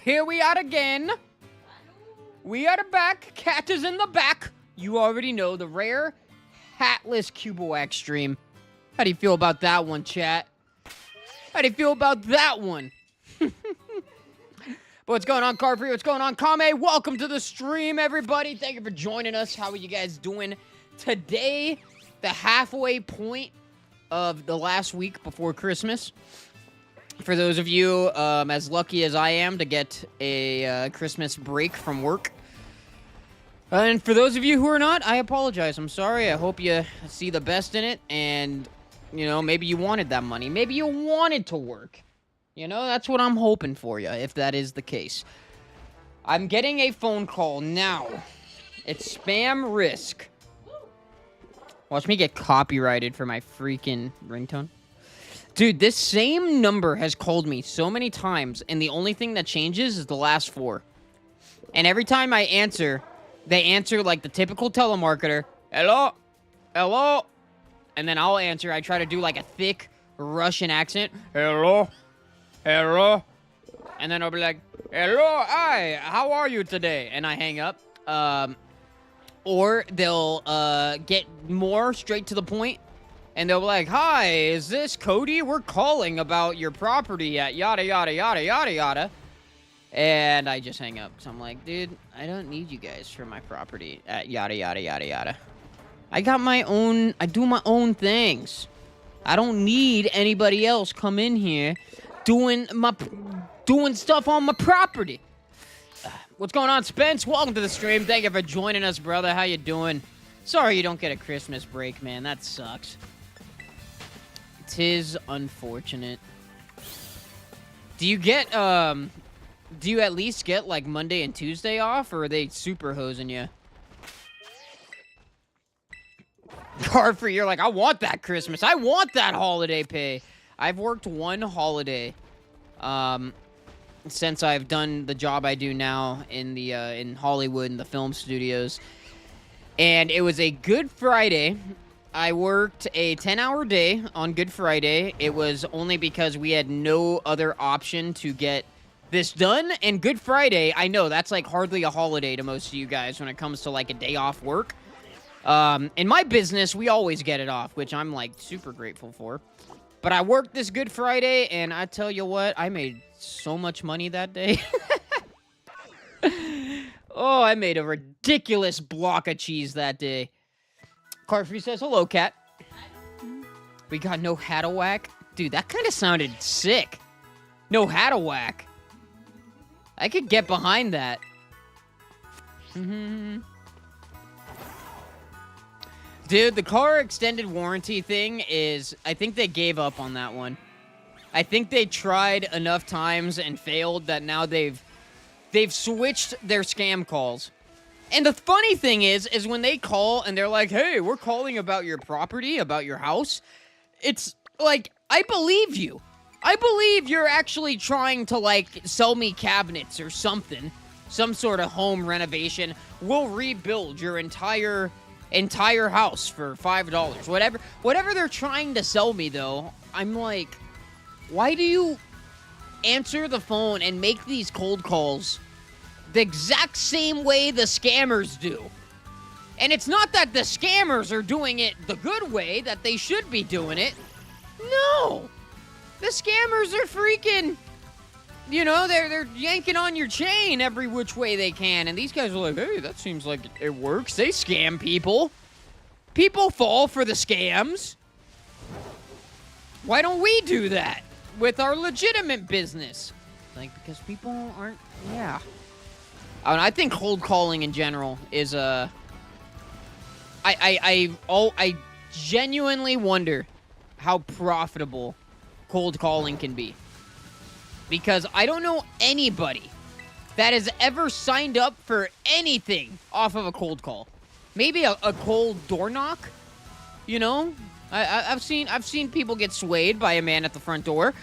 here we are again. We are back. Cat is in the back. You already know the rare hatless Cuboax stream. How do you feel about that one, chat? How do you feel about that one? But what's going on, Carfree? What's going on, Kame? Welcome to the stream, everybody. Thank you for joining us. How are you guys doing today? The halfway point of the last week before Christmas. For those of you as lucky as I am to get a Christmas break from work. And for those of you who are not, I apologize. I'm sorry. I hope you see the best in it. And, you know, maybe you wanted that money. Maybe you wanted to work. You know, that's what I'm hoping for you, if that is the case. I'm getting a phone call now. It's spam risk. Watch me get copyrighted for my freaking ringtone. Dude, this same number has called me so many times, and the only thing that changes is the last four. And every time I answer, they answer like the typical telemarketer. Hello? Hello? And then I'll answer. I try to do like a thick Russian accent. Hello? Hello? And then I'll be like, hello, hi, how are you today? And I hang up. Or they'll get more straight to the point. And they'll be like, hi, is this Cody? We're calling about your property at yada, yada, yada, yada, yada. And I just hang up. So I'm like, dude, I don't need you guys for my property at yada, yada, yada, yada. I got my own, I do my own things. I don't need anybody else come in here doing stuff on my property. What's going on, Spence? Welcome to the stream. Thank you for joining us, brother. How you doing? Sorry you don't get a Christmas break, man. That sucks. 'Tis unfortunate. Do you get, do you at least get, like, Monday and Tuesday off, or are they super hosing you? Carfree, you're like, I want that Christmas. I want that holiday pay. I've worked one holiday, since I've done the job I do now in the, in Hollywood, in the film studios. And it was a Good Friday. I worked a 10-hour day on Good Friday. It was only because we had no other option to get this done. And Good Friday, I know, that's like hardly a holiday to most of you guys when it comes to like a day off work. In my business, we always get it off, which I'm like super grateful for. But I worked this Good Friday, and I tell you what, I made so much money that day. Oh, I made a ridiculous block of cheese that day. Carfree says, hello, cat. We got no Hardocre. Dude, that kind of sounded sick. No Hardocre. I could get behind that. Dude, the car extended warranty thing is... I think they gave up on that one. I think they tried enough times and failed that now they've switched their scam calls. And the funny thing is when they call and they're like, hey, we're calling about your property, about your house. It's like, I believe you. I believe you're actually trying to, like, sell me cabinets or something. Some sort of home renovation. We'll rebuild your entire house for $5. Whatever they're trying to sell me, though, I'm like, why do you answer the phone and make these cold calls the exact same way the scammers do? And it's not that the scammers are doing it the good way, that they should be doing it. No! The scammers are freaking, you know, they're yanking on your chain every which way they can. And these guys are like, hey, that seems like it works. They scam people. People fall for the scams. Why don't we do that with our legitimate business? Like, because people aren't, yeah. I think cold calling in general is I genuinely wonder how profitable cold calling can be. Because I don't know anybody that has ever signed up for anything off of a cold call. Maybe a cold door knock, you know? I've seen people get swayed by a man at the front door.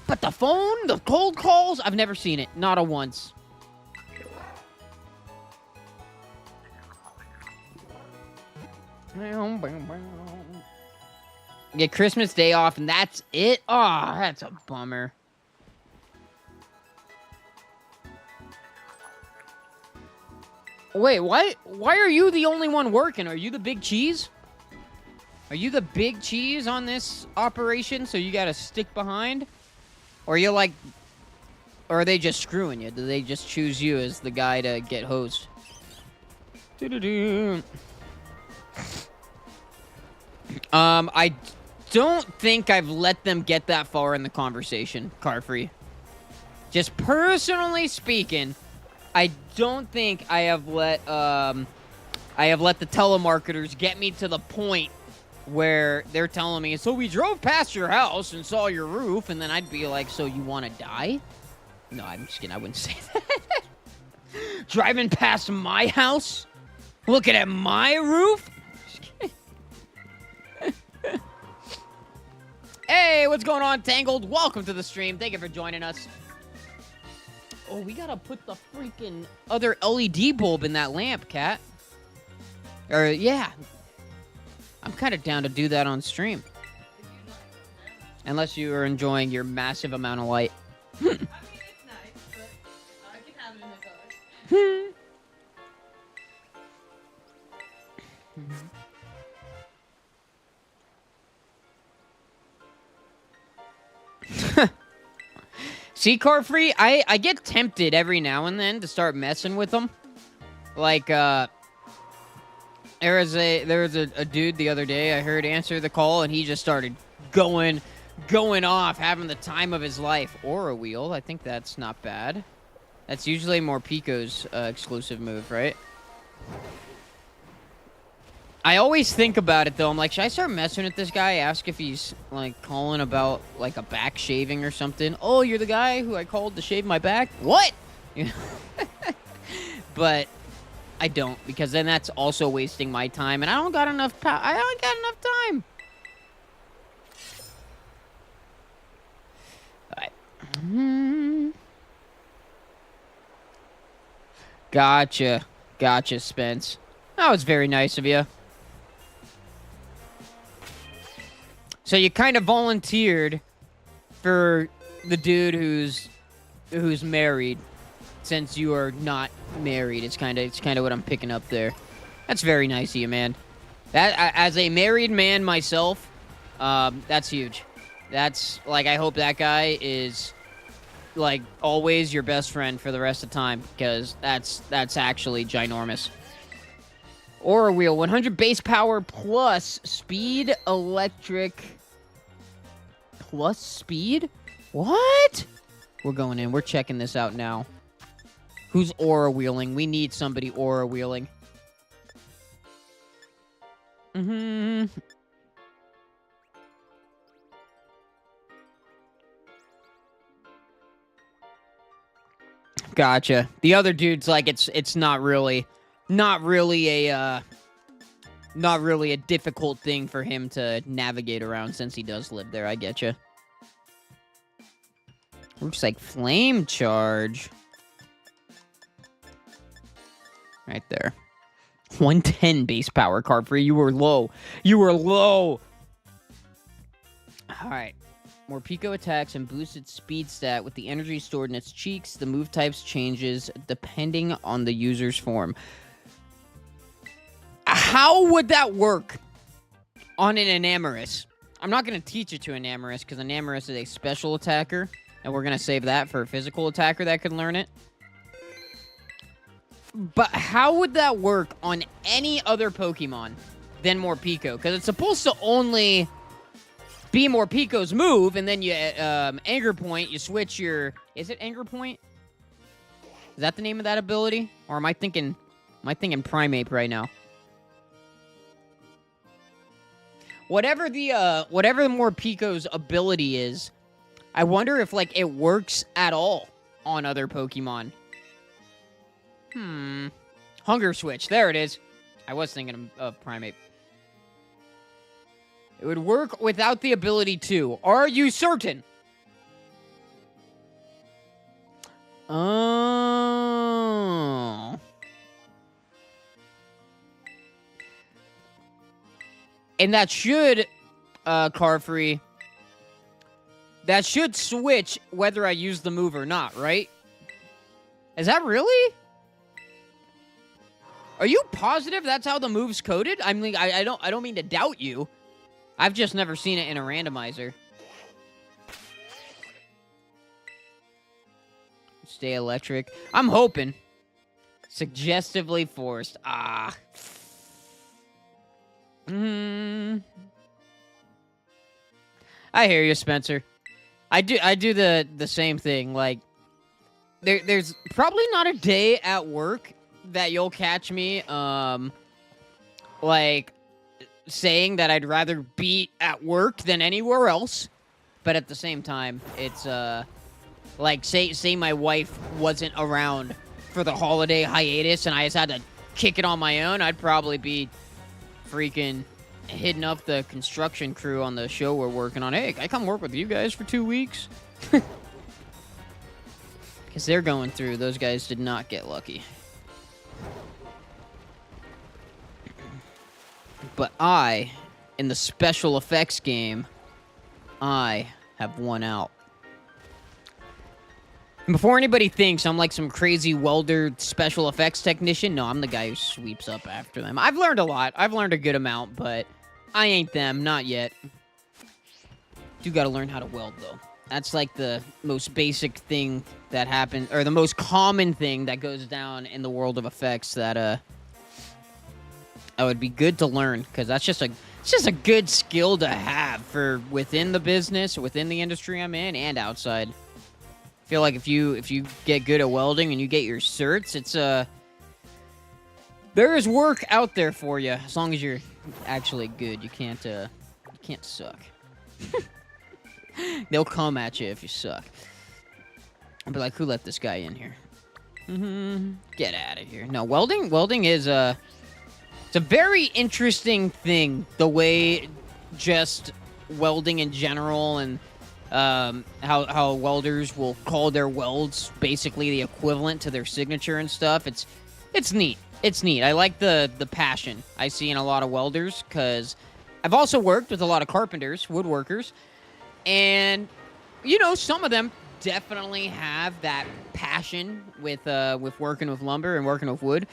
But the phone, the cold calls, I've never seen it. Not a once. Get Christmas Day off, and that's it? Aw, that's a bummer. Wait, why are you the only one working? Are you the big cheese? Are you the big cheese on this operation, so you gotta stick behind? Or are you like... Or are they just screwing you? Do they just choose you as the guy to get hosed? I don't think I've let them get that far in the conversation, Carfree. Just personally speaking, I don't think I have let the telemarketers get me to the point where they're telling me, so we drove past your house and saw your roof, and then I'd be like, so you want to die? No, I'm just kidding. I wouldn't say that. Driving past my house? Looking at my roof? Just kidding. Hey, what's going on, Tangled? Welcome to the stream. Thank you for joining us. Oh, we gotta put the freaking other LED bulb in that lamp, Cat. Or, yeah. I'm kind of down to do that on stream. Unless you are enjoying your massive amount of light. I mean, it's nice, but I can have it in the dark. See, Carfree, I get tempted every now and then to start messing with them. Like, there was a dude the other day I heard answer the call, and he just started going off, having the time of his life. Aura Wheel, I think that's not bad. That's usually more Pico's exclusive move, right? I always think about it, though. I'm like, should I start messing with this guy? Ask if he's, like, calling about, like, a back shaving or something. Oh, you're the guy who I called to shave my back? What? But I don't, because then that's also wasting my time, and I don't got enough time. I don't got enough time. All right. Gotcha, Spence. That was very nice of you. So you kind of volunteered for the dude who's married, since you are not married. It's kind of what I'm picking up there. That's very nice of you, man. That, as a married man myself, that's huge. That's like, I hope that guy is like always your best friend for the rest of the time, because that's actually ginormous. Aura Wheel, 100 base power plus speed, electric plus speed? What? We're going in. We're checking this out now. Who's aura wheeling? We need somebody aura wheeling. Gotcha. The other dude's like, it's not really a difficult thing for him to navigate around, since he does live there. I get you. Looks like flame charge. Right there. 110 base power, Carfree. You were low. You were low. All right. More Pico attacks and boosted speed stat with the energy stored in its cheeks. The move types changes depending on the user's form. How would that work on an Enamorous? I'm not going to teach it to Enamorous, because Enamorous is a special attacker, and we're going to save that for a physical attacker that can learn it. But how would that work on any other Pokemon than Morpeko? Because it's supposed to only be Morpeko's move, and then you Anger Point, you switch your... Is it Anger Point? Is that the name of that ability? Or am I thinking Primeape right now? Whatever the Morpeko's ability is, I wonder if, like, it works at all on other Pokemon. Hunger Switch. There it is. I was thinking of Primeape. It would work without the ability to. Are you certain? Oh. And that should, Carfree, that should switch whether I use the move or not, right? Is that really? Are you positive that's how the move's coded? I mean, I don't mean to doubt you. I've just never seen it in a randomizer. Stay electric. I'm hoping. Suggestively forced. Ah. I hear you, Spencer. I do the same thing. Like, there's probably not a day at work that you'll catch me, like, saying that I'd rather be at work than anywhere else. But at the same time, it's, like, say my wife wasn't around for the holiday hiatus and I just had to kick it on my own, I'd probably be freaking hitting up the construction crew on the show we're working on. Hey, can I come work with you guys for 2 weeks? Because they're going through. Those guys did not get lucky. But I, in the special effects game, I have won out. And before anybody thinks I'm like some crazy welder special effects technician, no, I'm the guy who sweeps up after them. I've learned a lot. I've learned a good amount, but I ain't them. Not yet. Do gotta learn how to weld, though. That's like the most basic thing that happens, or the most common thing that goes down in the world of effects that, would be good to learn, because that's just a good skill to have for within the business, within the industry I'm in, and outside. I feel like if you get good at welding and you get your certs, it's there is work out there for you as long as you're actually good. You can't suck. They'll come at you if you suck. I'll be like, who let this guy in here? Get out of here. No, welding is it's a very interesting thing. The way just welding in general and how welders will call their welds basically the equivalent to their signature and stuff. It's neat. It's neat. I like the passion I see in a lot of welders, because I've also worked with a lot of carpenters, woodworkers, and you know, some of them definitely have that passion with working with lumber and working with wood.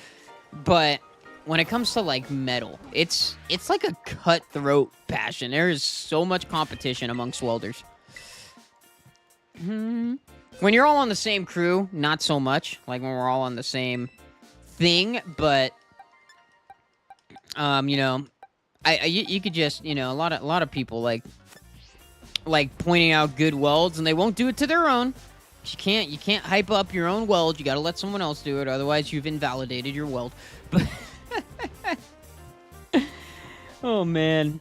But when it comes to like metal, it's like a cutthroat passion. There is so much competition amongst welders. When you're all on the same crew, not so much. Like when we're all on the same thing, but you know, you could just, you know, a lot of people like pointing out good welds, and they won't do it to their own. You can't hype up your own weld. You got to let someone else do it, otherwise you've invalidated your weld. But oh man.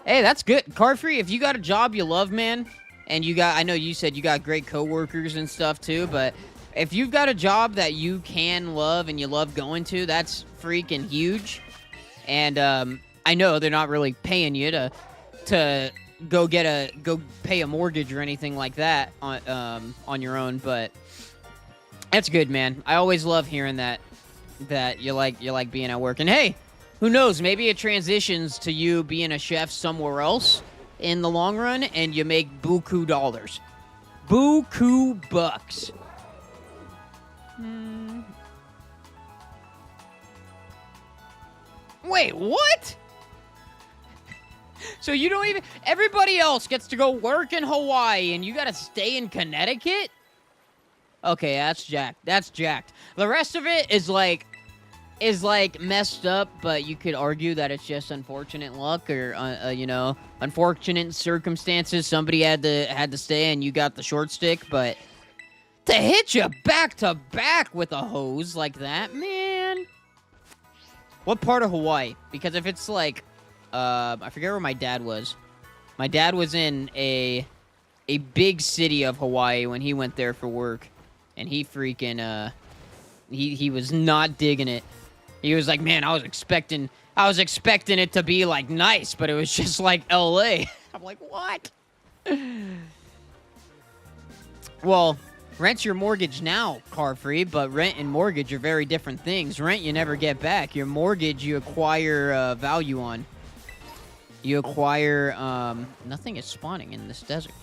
Hey, that's good. Carfree, if you got a job you love, man, and I know you said you got great coworkers and stuff too, but if you've got a job that you can love and you love going to, that's freaking huge. And I know they're not really paying you to go pay a mortgage or anything like that on your own, but that's good, man. I always love hearing that you like being at work. And hey, who knows? Maybe it transitions to you being a chef somewhere else in the long run, and you make buku dollars. Buku bucks. Wait, what? So you don't even... Everybody else gets to go work in Hawaii, and you gotta stay in Connecticut? Okay, that's jacked. That's jacked. The rest of it is like messed up, but you could argue that it's just unfortunate luck, or you know, unfortunate circumstances. Somebody had to stay, and you got the short stick. But to hit you back to back with a hose like that, man. What part of Hawaii? Because if it's like, I forget where my dad was. My dad was in a big city of Hawaii when he went there for work, and he freaking he was not digging it. He was like, man, I was expecting it to be like nice, but it was just like LA. I'm like, what? Well, rent's your mortgage now, car free, but rent and mortgage are very different things. Rent you never get back. Your mortgage you acquire value on. You acquire nothing is spawning in this desert.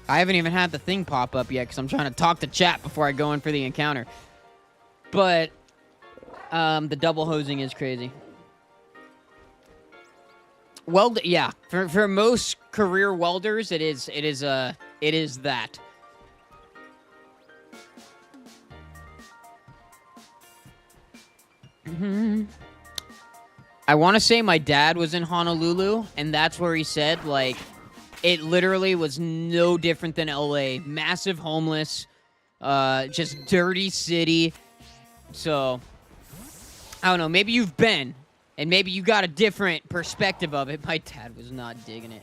I haven't even had the thing pop up yet because I'm trying to talk to chat before I go in for the encounter. But the double hosing is crazy. Yeah, for most career welders, it is that. I want to say my dad was in Honolulu, and that's where he said, like, it literally was no different than LA. Massive homeless, just dirty city. So, I don't know. Maybe you've been, and maybe you got a different perspective of it. My dad was not digging it.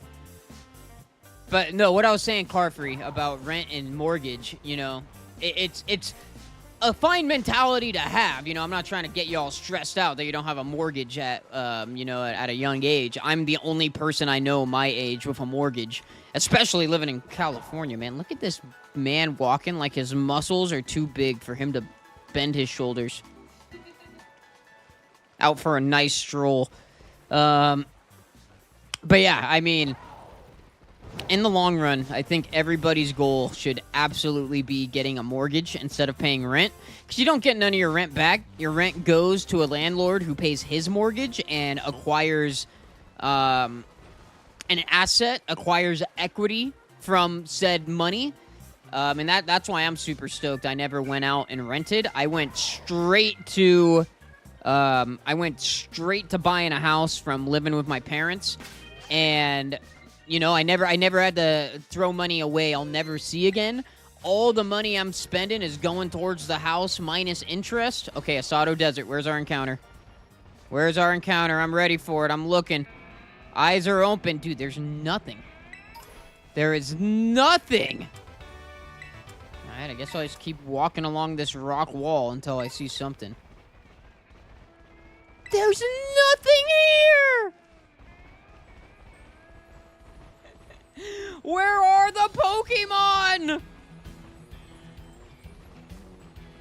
But no, what I was saying, Carfree, about rent and mortgage, you know, it's a fine mentality to have. You know, I'm not trying to get you all stressed out that you don't have a mortgage at, you know, at a young age. I'm the only person I know my age with a mortgage, especially living in California, man. Look at this man walking like his muscles are too big for him to bend his shoulders. Out for a nice stroll. But yeah, I mean, in the long run, I think everybody's goal should absolutely be getting a mortgage instead of paying rent. Because you don't get none of your rent back. Your rent goes to a landlord who pays his mortgage and acquires an asset, acquires equity from said money. And that's why I'm super stoked. I never went out and rented. I went straight to buying a house from living with my parents. And you know, I never had to throw money away I'll never see again. All the money I'm spending is going towards the house minus interest. Okay, Asado Desert, where's our encounter? Where's our encounter? I'm ready for it. I'm looking. Eyes are open. Dude, there's nothing. There is nothing. All right, I guess I'll just keep walking along this rock wall until I see something. There's nothing here! Where are the Pokemon?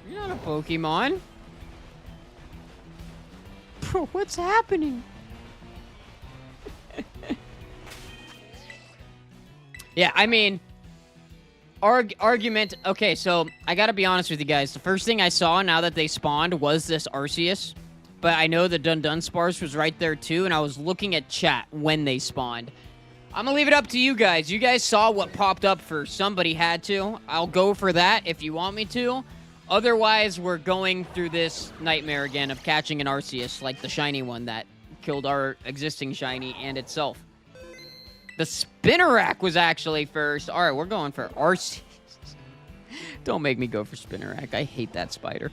You're not a Pokemon. Bro, what's happening? Yeah, I mean, argument. Okay, so I gotta be honest with you guys. The first thing I saw now that they spawned was this Arceus. But I know the Dunsparce was right there too, and I was looking at chat when they spawned. I'm gonna leave it up to you guys. You guys saw what popped up first. Somebody had to. I'll go for that if you want me to. Otherwise, we're going through this nightmare again of catching an Arceus, like the shiny one that killed our existing shiny and itself. The Spinnerack was actually first. All right, we're going for Arceus. Don't make me go for Spinnerack. I hate that spider.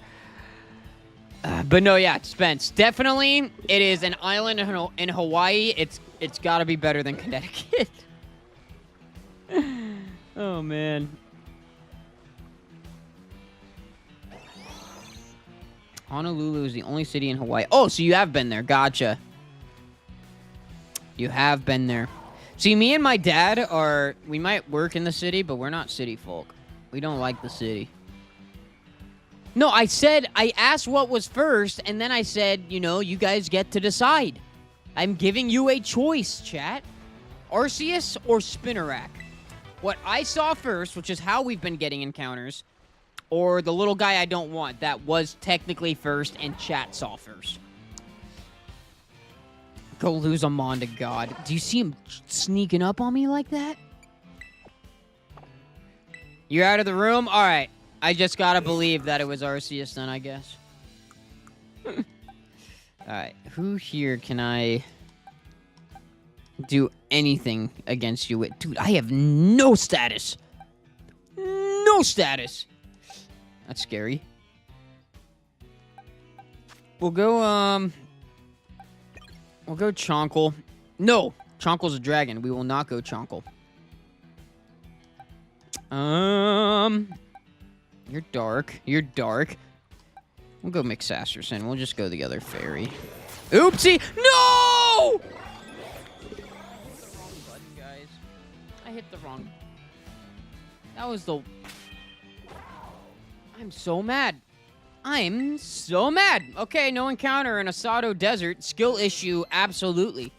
But no, yeah, Spence. Definitely, it is an island in Hawaii. It's got to be better than Connecticut. Oh, man. Honolulu is the only city in Hawaii. Oh, so you have been there. Gotcha. You have been there. See, me and my dad we might work in the city, but we're not city folk. We don't like the city. No, I asked what was first, and then I said, you know, you guys get to decide. I'm giving you a choice, chat. Arceus or Spinnerack. What I saw first, which is how we've been getting encounters, or the little guy I don't want, that was technically first, and chat saw first. Go lose a Mon to God. Do you see him sneaking up on me like that? You're out of the room? All right. I just gotta believe that it was Arceus then, I guess. Alright, who here can I do anything against you with? Dude, I have no status. No status. That's scary. We'll go Chonkle. No, Chonkle's a dragon. We will not go Chonkle. You're dark. You're dark. We'll go McSasterson. We'll just go the other fairy. Oopsie! No! I hit the wrong button, guys. I hit the wrong. That was the. I'm so mad. I'm so mad. Okay, no encounter in Asado Desert. Skill issue, absolutely.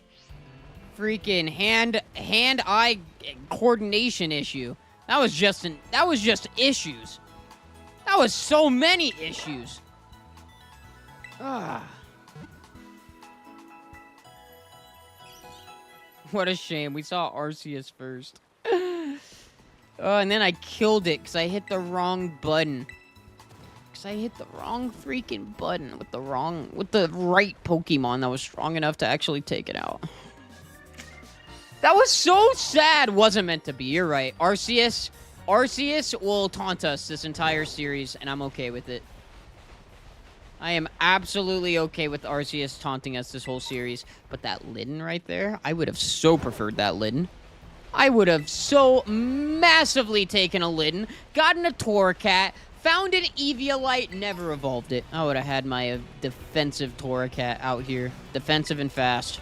Freaking hand-eye coordination issue. That was just issues. That was so many issues. Ah. What a shame. We saw Arceus first. Oh, and then I killed it because I hit the wrong button. Because I hit the wrong freaking button with the right Pokemon that was strong enough to actually take it out. That was so sad. Wasn't meant to be. You're right. Arceus will taunt us this entire series, and I'm okay with it. I am absolutely okay with Arceus taunting us this whole series. But that Litten right there, I would have so preferred that Litten. I would have so massively taken a Litten, gotten a Torracat, found an Eviolite, never evolved it. I would have had my defensive Torracat out here. Defensive and fast.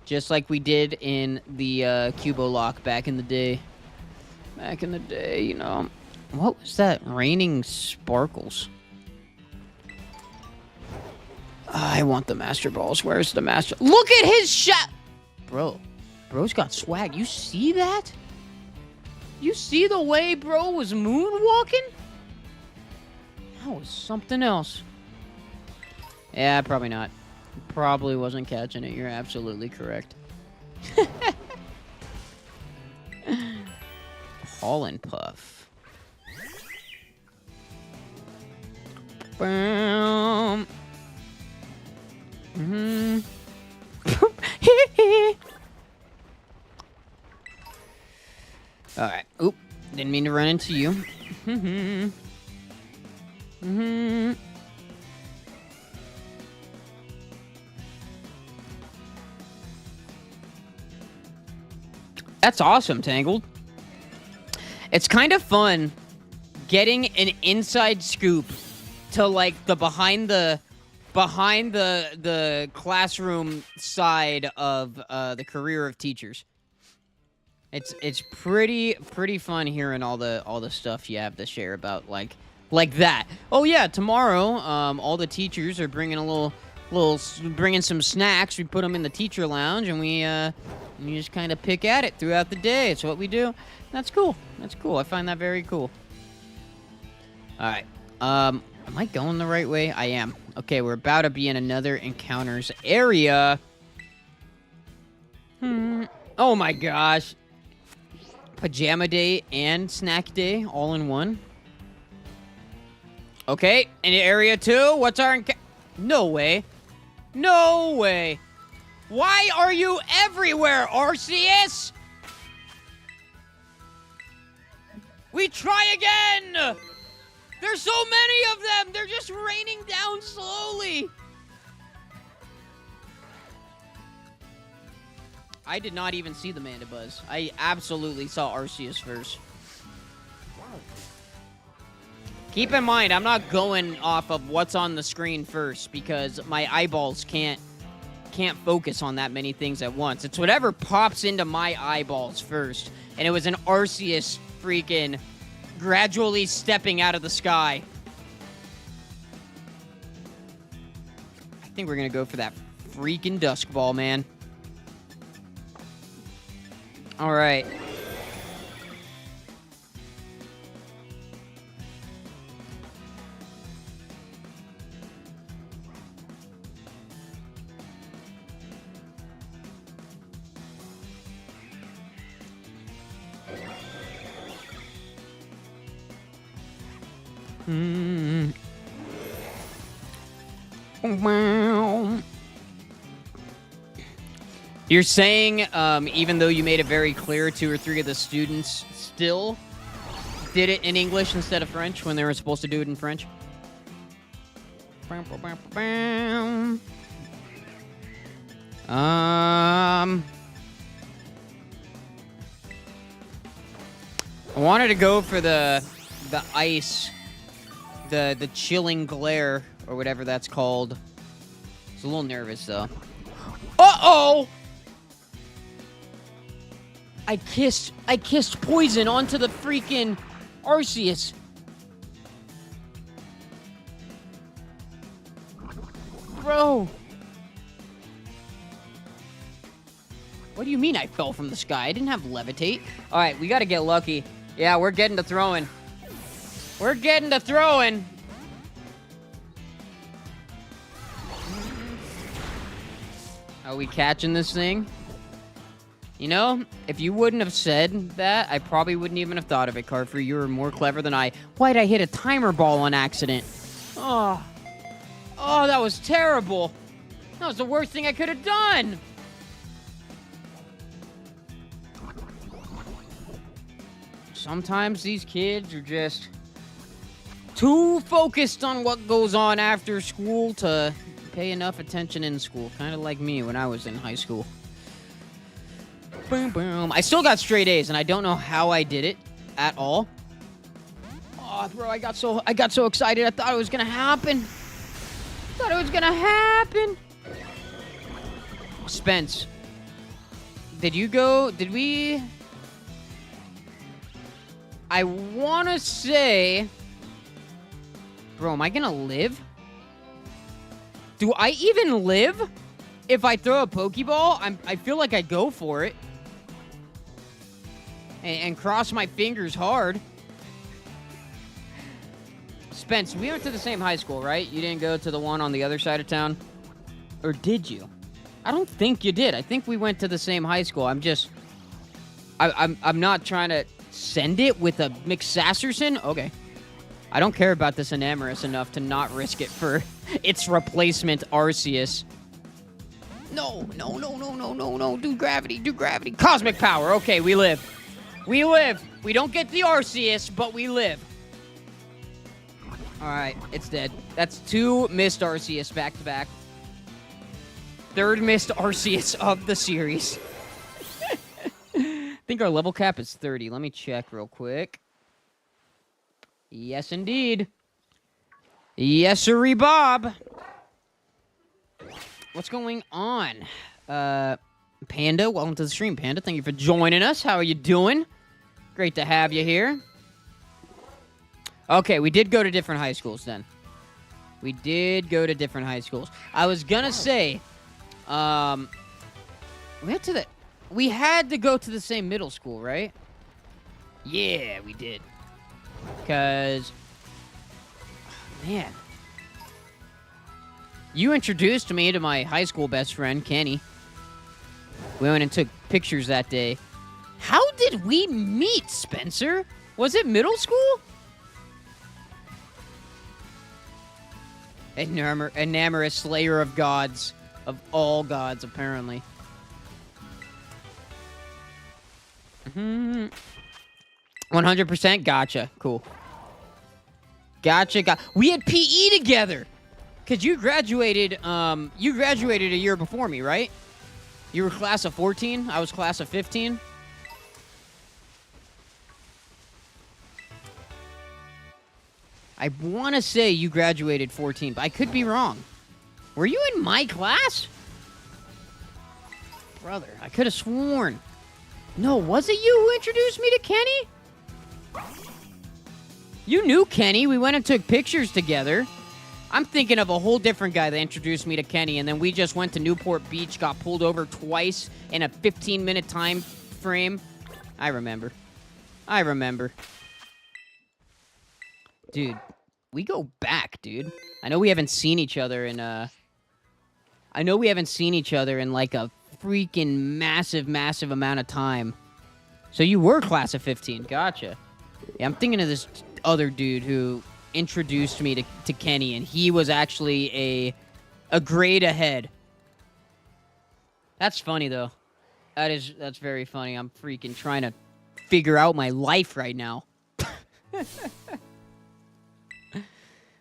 Just like we did in the Cubolock back in the day. Back in the day, you know. What was that? Raining Sparkles. I want the Master Balls. Where's the Master? Look at his shot! Bro's got swag. You see that? You see the way bro was moonwalking? That was something else. Yeah, probably not. Probably wasn't catching it. You're absolutely correct. Pollen Puff. Boom. Alright. Oop. Didn't mean to run into you. That's awesome, Tangled. It's kind of fun getting an inside scoop to like the behind the classroom side of the career of teachers. It's pretty fun hearing all the stuff you have to share about like that. Oh yeah, tomorrow all the teachers are bringing bringing some snacks. We put them in the teacher lounge and we just kind of pick at it throughout the day. It's what we do. That's cool. That's cool. I find that very cool. All right. Am I going the right way? I am. Okay, we're about to be in another encounters area. Oh my gosh. Pajama day and snack day all in one. Okay, in area 2, what's our No way. No way. Why are you everywhere, Arceus? We try again! There's so many of them! They're just raining down slowly! I did not even see the Mandibuzz. I absolutely saw Arceus first. Keep in mind, I'm not going off of what's on the screen first because my eyeballs can't focus on that many things at once. It's whatever pops into my eyeballs first. And it was an Arceus freaking gradually stepping out of the sky. I think we're going to go for that freaking Dusk Ball, man. All right. You're saying, even though you made it very clear 2 or 3 of the students still did it in English instead of French when they were supposed to do it in French? I wanted to go for the ice, the chilling glare, or whatever that's called. I was a little nervous, though. Uh-oh! I kissed poison onto the freaking Arceus. Bro. What do you mean I fell from the sky? I didn't have levitate. All right, we got to get lucky. Yeah, we're getting to throwing. We're getting to throwing. Are we catching this thing? You know, if you wouldn't have said that, I probably wouldn't even have thought of it, Carfree. You were more clever than I. Why'd I hit a timer ball on accident? Oh. Oh, that was terrible. That was the worst thing I could have done. Sometimes these kids are just too focused on what goes on after school to pay enough attention in school. Kind of like me when I was in high school. Boom, boom. I still got straight A's, and I don't know how I did it at all. Oh, bro, I got so excited. I thought it was gonna happen. Spence, did we? I wanna say, bro, am I gonna live? Do I even live? If I throw a Pokeball, I feel like I go for it. And cross my fingers hard. Spence, we went to the same high school, right? You didn't go to the one on the other side of town? Or did you? I don't think you did. I think we went to the same high school. I'm not trying to send it with a McSasserson. Okay. I don't care about this Enamorous enough to not risk it for its replacement, Arceus. No. Do gravity. Cosmic power. Okay, we live. We don't get the Arceus, but we live. Alright, it's dead. That's 2 missed Arceus back to back. 3rd missed Arceus of the series. I think our level cap is 30. Let me check real quick. Yes, indeed. Yes, sirree, Bob. What's going on? Panda, welcome to the stream, Panda. Thank you for joining us. How are you doing? Great to have you here. Okay, we did go to different high schools then. We I was gonna say, we had to go to the same middle school, right? Yeah, we did. Because, man, you introduced me to my high school best friend, Kenny. We went and took pictures that day. How did we meet, Spencer? Was it middle school? Enamorous slayer of gods. Of all gods, apparently. 100%? Gotcha. Cool. Gotcha. We had PE together! Because you graduated a year before me, right? You were class of 14? I was class of 15? I want to say you graduated 14, but I could be wrong. Were you in my class? Brother, I could have sworn. No, was it you who introduced me to Kenny? You knew Kenny. We went and took pictures together. I'm thinking of a whole different guy that introduced me to Kenny, and then we just went to Newport Beach, got pulled over twice in a 15-minute time frame. I remember. Dude, we go back, dude. I know we haven't seen each other in, like a freaking massive amount of time. So you were class of 15. Gotcha. Yeah, I'm thinking of this other dude who introduced me to Kenny, and he was actually a grade ahead. That's funny, though. That's very funny. I'm freaking trying to figure out my life right now.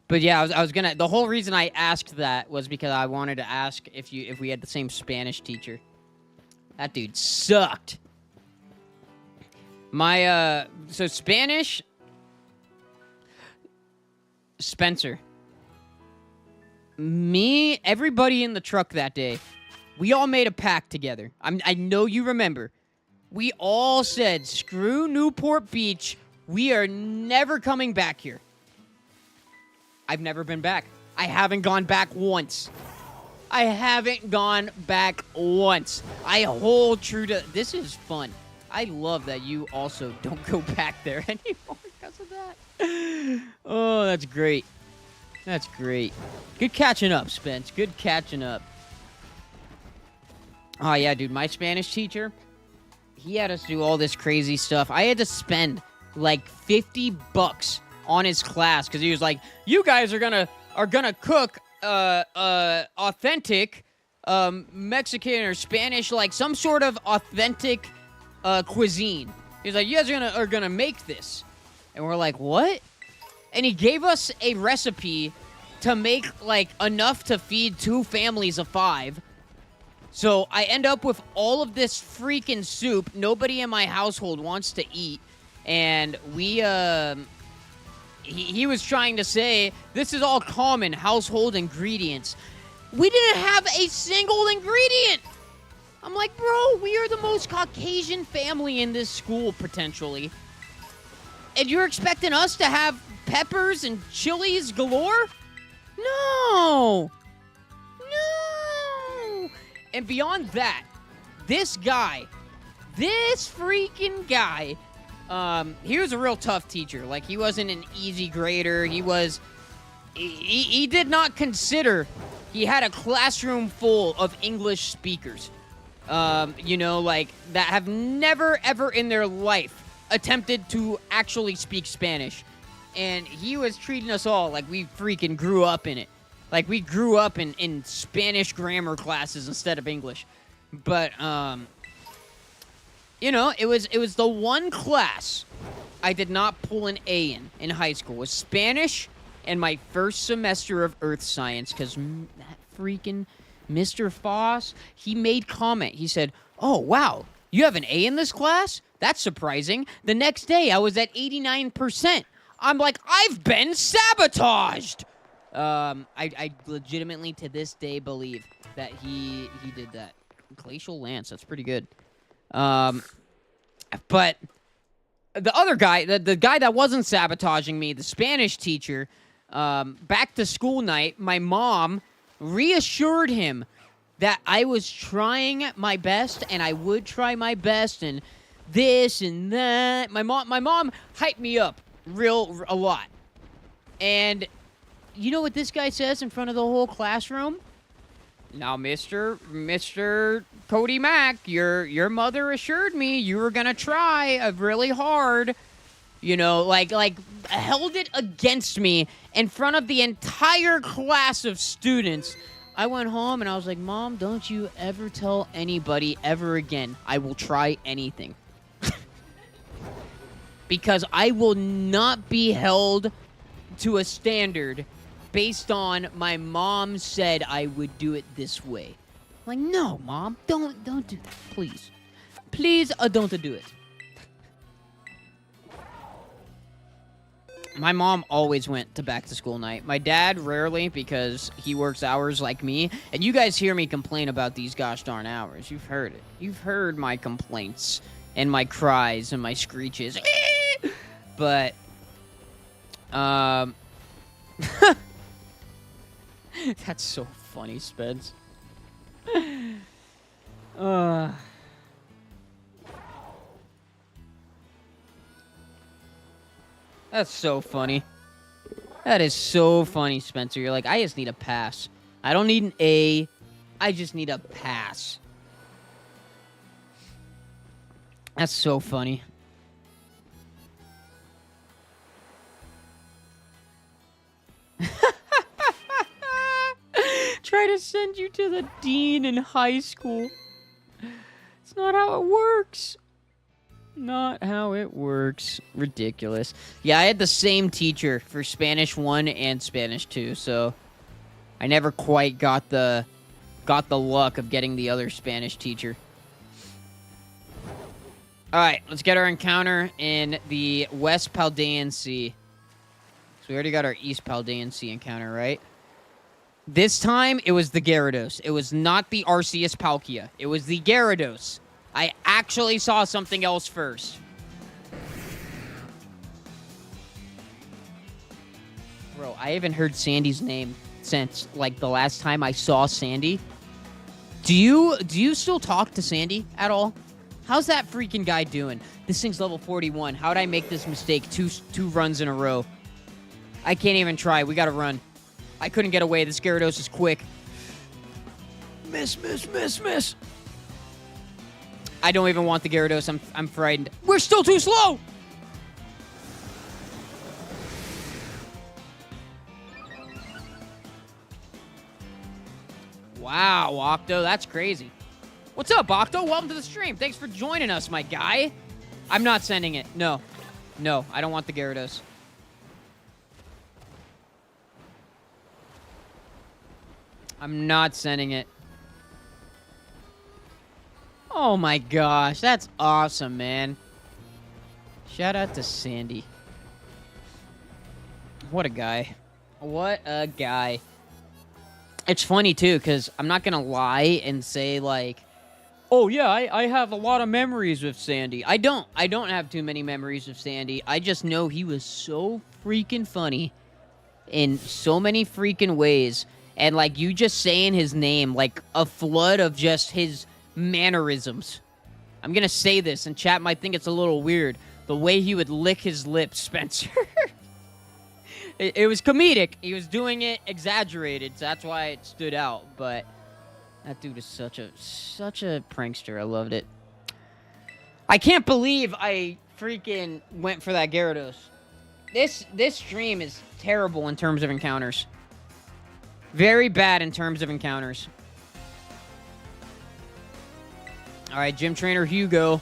But yeah, I was gonna. The whole reason I asked that was because I wanted to ask if we had the same Spanish teacher. That dude sucked. So Spanish. Spencer. Me, everybody in the truck that day, we all made a pact together. I know you remember. We all said, screw Newport Beach. We are never coming back here. I've never been back. I haven't gone back once. I hold true to... This is fun. I love that you also don't go back there anymore because of that. Oh, that's great. Good catching up, Spence. Good catching up. Oh, yeah, dude. My Spanish teacher, he had us do all this crazy stuff. I had to spend like $50 on his class because he was like, you guys are gonna cook authentic Mexican or Spanish, like some sort of authentic cuisine. He's like, you guys are gonna make this. And we're like, what? And he gave us a recipe to make like enough to feed 2 families of 5. So I end up with all of this freaking soup nobody in my household wants to eat. And we, he was trying to say, this is all common household ingredients. We didn't have a single ingredient. I'm like, bro, we are the most Caucasian family in this school, potentially. And you're expecting us to have peppers and chilies galore? No. No. And beyond that, this freaking guy, he was a real tough teacher. Like, he wasn't an easy grader. He did not consider he had a classroom full of English speakers, like, that have never, ever in their life attempted to actually speak Spanish. And he was treating us all like we freaking grew up in it. Like, we grew up in Spanish grammar classes instead of English. But, it was the one class I did not pull an A in high school. It was Spanish and my first semester of Earth Science, because that freaking Mr. Foss, he made comment. He said, oh, wow, you have an A in this class? That's surprising. The next day, I was at 89%. I'm like, I've been sabotaged! I legitimately, to this day, believe that he did that. Glacial Lance, that's pretty good. But the other guy, the guy that wasn't sabotaging me, the Spanish teacher, back to school night, my mom reassured him that I was trying my best and I would try my best and this and that. My mom hyped me up a lot. And you know what this guy says in front of the whole classroom? Now, Mr. Cody Mack, your mother assured me you were gonna try really hard. Like held it against me in front of the entire class of students. I went home and I was like, Mom, don't you ever tell anybody ever again. I will try anything. Because I will not be held to a standard based on my mom said I would do it this way. I'm like, no, Mom, don't do that, please. Please, don't do it. My mom always went to back to school night. My dad rarely, because he works hours like me. And you guys hear me complain about these gosh darn hours. You've heard it. You've heard my complaints and my cries and my screeches. But, that's so funny, Spence. That's so funny. That is so funny, Spencer. You're like, I just need a pass. I don't need an A. I just need a pass. That's so funny. Try to send you to the dean in high school. It's not how it works. Not how it works. Ridiculous. Yeah, I had the same teacher for Spanish 1 and Spanish 2, so I never quite got the luck of getting the other Spanish teacher. Alright, let's get our encounter in the West Paldean Sea. So we already got our East Paldean Sea encounter, right? This time, it was the Gyarados. It was not the Arceus Palkia. It was the Gyarados. I actually saw something else first. Bro, I haven't heard Sandy's name since, like, the last time I saw Sandy. Do you still talk to Sandy at all? How's that freaking guy doing? This thing's level 41. How'd I make this mistake two runs in a row? I can't even try. We gotta run. I couldn't get away. This Gyarados is quick. Miss. I don't even want the Gyarados. I'm frightened. We're still too slow! Wow, Octo, that's crazy. What's up, Octo? Welcome to the stream. Thanks for joining us, my guy. I'm not sending it. No. No, I don't want the Gyarados. I'm not sending it. Oh my gosh, that's awesome, man. Shout out to Sandy. What a guy. What a guy. It's funny, too, because I'm not going to lie and say, like, oh, yeah, I have a lot of memories with Sandy. I don't have too many memories with Sandy. I just know he was so freaking funny in so many freaking ways. And, like, you just saying his name, like, a flood of just his mannerisms. I'm going to say this, and chat might think it's a little weird. The way he would lick his lips, Spencer. It was comedic. He was doing it exaggerated, so that's why it stood out. But that dude is such a prankster. I loved it. I can't believe I freaking went for that Gyarados. This stream is terrible in terms of encounters. Very bad in terms of encounters. All right, Gym Trainer Hugo.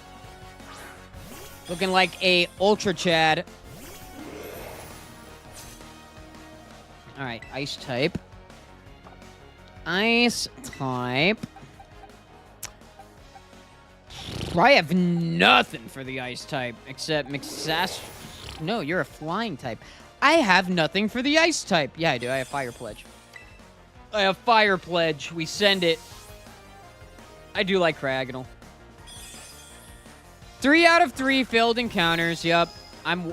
Looking like a Ultra Chad. All right, Ice type. Ice type. I have nothing for the Ice type except Mixas. No, you're a Flying type. I have nothing for the Ice type. Yeah, I do. I have Fire Pledge. I have Fire Pledge. We send it. I do like Cragonal. 3 out of 3 failed encounters. Yup. I'm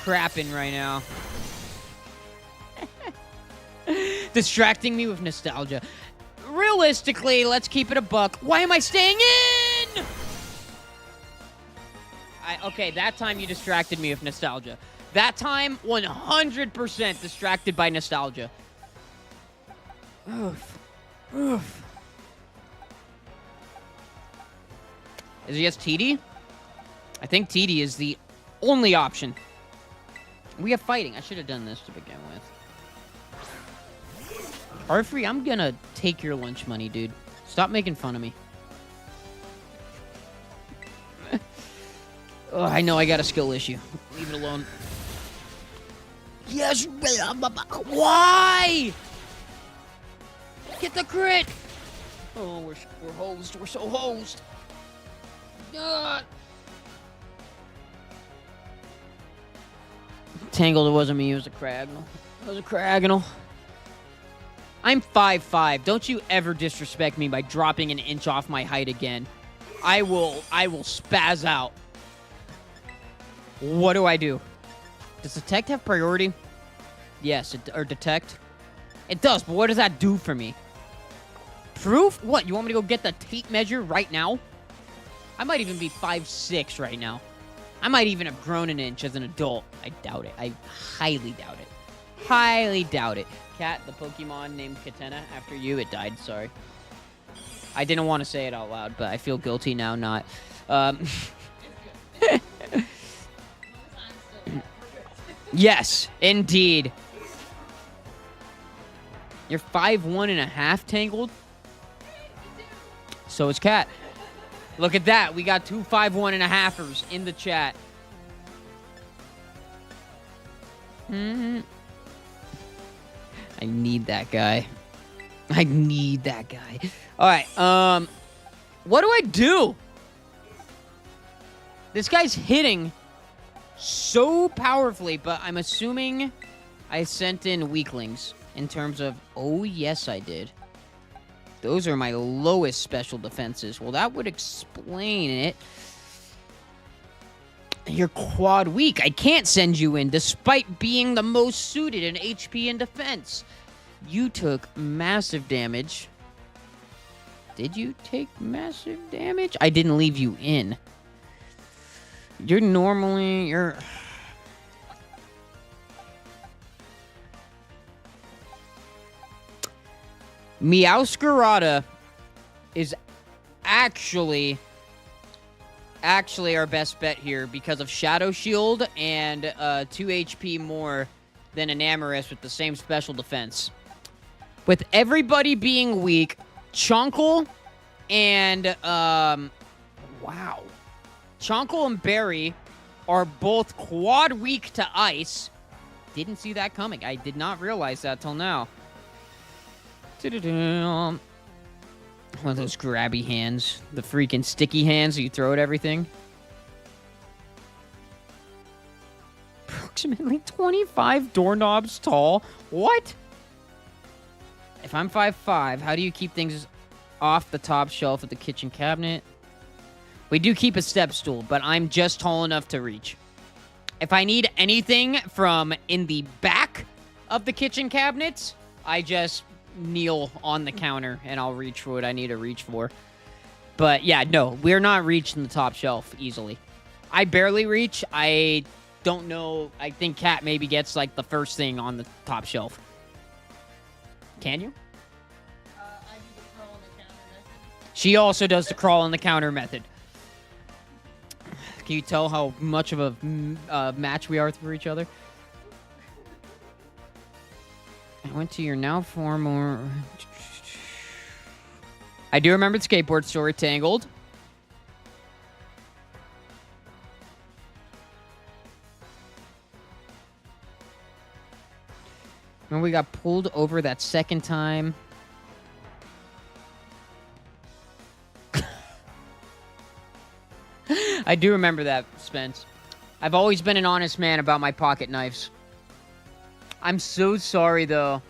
crapping right now. Distracting me with nostalgia. Realistically, let's keep it a buck. Why am I staying in? Okay, that time you distracted me with nostalgia. That time, 100% distracted by nostalgia. Oof. Oof. Is he just TD? I think TD is the only option. We have fighting. I should have done this to begin with. Arfree, I'm gonna take your lunch money, dude. Stop making fun of me. Oh, I know I got a skill issue. Leave it alone. Yes, why? Get the crit! Oh, we're hosed. We're so hosed. Tangled, it wasn't me. It was a Cragonal. It was a Cragonal. I'm 5'5". Don't you ever disrespect me by dropping an inch off my height again. I will spaz out. What do I do? Does Detect have priority? Yes, or Detect. It does, but what does that do for me? Proof? What, you want me to go get the tape measure right now? I might even be 5'6" right now. I might even have grown an inch as an adult. I doubt it. I highly doubt it. Highly doubt it. Cat, the Pokemon named Katena after you, it died, sorry. I didn't want to say it out loud, but I feel guilty now not. Yes, indeed. You're 5'1.5", Tangled? So is Cat. Look at that. We got 2 5'1.5"ers in the chat. I need that guy. I need that guy. All right. What do I do? This guy's hitting so powerfully, but I'm assuming I sent in weaklings in terms of... Oh, yes, I did. Those are my lowest special defenses. Well, that would explain it. You're quad weak. I can't send you in, despite being the most suited in HP and defense. You took massive damage. Did you take massive damage? I didn't leave you in. You're... Meowscarada is actually actually our best bet here because of Shadow Shield and 2 HP more than an Amorous with the same special defense. With everybody being weak, Chunkle and, wow. Chunkle and Barry are both quad weak to ice. Didn't see that coming. I did not realize that till now. One of those grabby hands. The freaking sticky hands that you throw at everything. Approximately 25 doorknobs tall. What? If I'm 5'5", how do you keep things off the top shelf of the kitchen cabinet? We do keep a step stool, but I'm just tall enough to reach. If I need anything from in the back of the kitchen cabinets, I just kneel on the counter and I'll reach for what I need to reach for. But yeah, no, we're not reaching the top shelf easily. I barely reach. I don't know. I think Kat maybe gets like the first thing on the top shelf. Can you? I do the crawl on the counter method. She also does the crawl on the counter method. Can you tell how much of a match we are for each other? I went to your now form or... I do remember the skateboard story, Tangled. When we got pulled over that second time. I do remember that, Spence. I've always been an honest man about my pocket knives. I'm so sorry, though.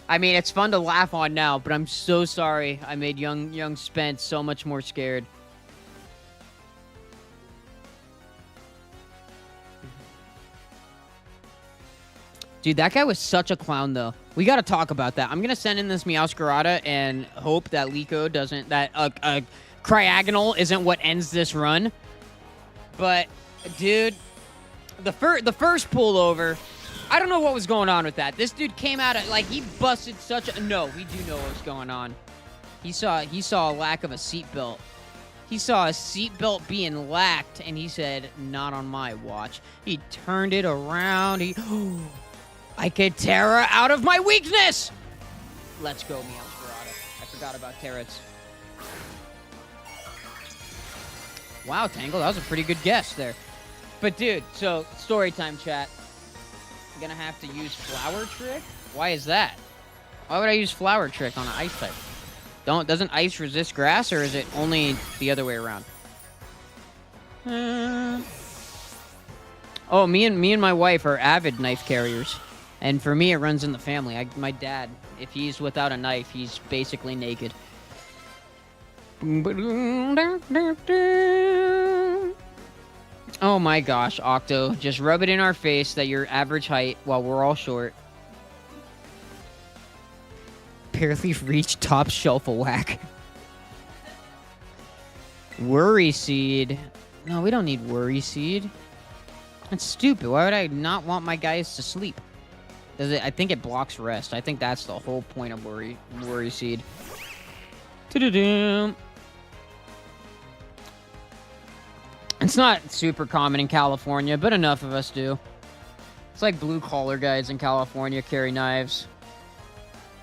I mean, it's fun to laugh on now, but I'm so sorry I made young Spence so much more scared. Dude, that guy was such a clown, though. We gotta talk about that. I'm gonna send in this Meowscarada and hope that Liko doesn't... That Cryagonal isn't what ends this run. But, dude, the first pullover... I don't know what was going on with that. This dude came out of, like, he busted such a... No, we do know what's going on. He saw a lack of a seatbelt. He saw a seatbelt being lacked, and he said, not on my watch. He turned it around. I could Terra out of my weakness! Let's go, Meowscarada. I forgot about Terras. Wow, Tangle, that was a pretty good guess there. But, dude, so, story time, chat. Gonna have to use Flower Trick? Why is that? Why would I use Flower Trick on an ice type? Doesn't ice resist grass, or is it only the other way around? Oh, me and my wife are avid knife carriers, and for me it runs in the family. My dad, if he's without a knife, he's basically naked. Oh my gosh, Octo. Just rub it in our face that you're average height while we're all short. Barely reach top shelf a whack. Worry Seed. No, we don't need Worry Seed. That's stupid. Why would I not want my guys to sleep? Does it? I think it blocks rest. I think that's the whole point of Worry Seed. Do-do-do. It's not super common in California, but enough of us do. It's like blue-collar guys in California carry knives.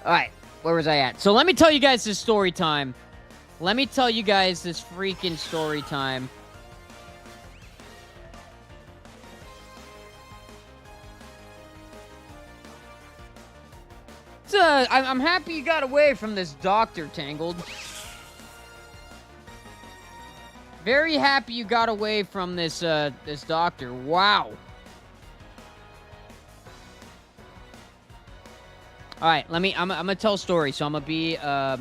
Alright, where was I at? So let me tell you guys this story time. Let me tell you guys this freaking story time. I'm happy you got away from this doctor, Tangled. Very happy you got away from this this doctor. Wow. All right, I'm gonna tell a story. So I'm gonna be I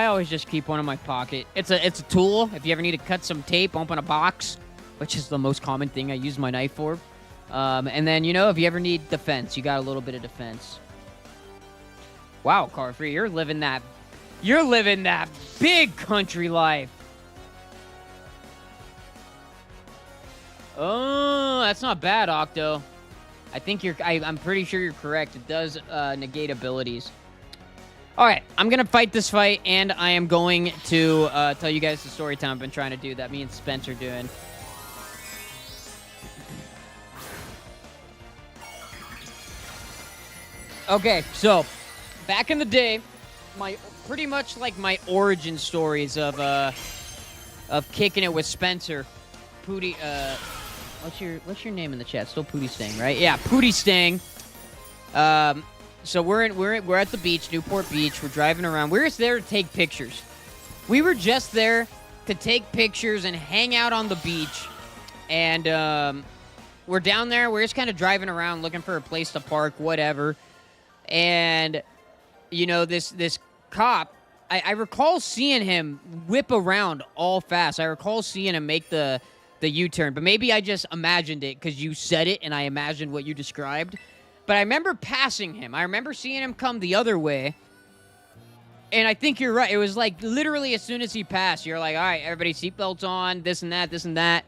always just keep one in my pocket. It's a tool. If you ever need to cut some tape, open a box, which is the most common thing I use my knife for. And then, you know, if you ever need defense, you got a little bit of defense. Wow, Carfree, you're living that big country life. Oh, that's not bad, Octo. I think I'm pretty sure you're correct. It does negate abilities. All right, I'm going to fight this fight, and I am going to tell you guys the story time I've been trying to do that me and Spence are doing. Okay, so back in the day, pretty much like my origin stories of kicking it with Spencer, Pootie. What's your name in the chat? Still Pootie Stang, right? Yeah, Pootie Stang. So we're at the beach, Newport Beach. We're driving around. We're just there to take pictures. We were just there to take pictures and hang out on the beach. And we're down there. We're just kind of driving around, looking for a place to park, whatever. And you know, this cop, I recall seeing him whip around all fast. I recall seeing him make the U-turn, but maybe I just imagined it because you said it and I imagined what you described. But I remember passing him. I remember seeing him come the other way. And I think you're right. It was like literally as soon as he passed, you're like, all right, everybody seatbelts on, this and that, this and that.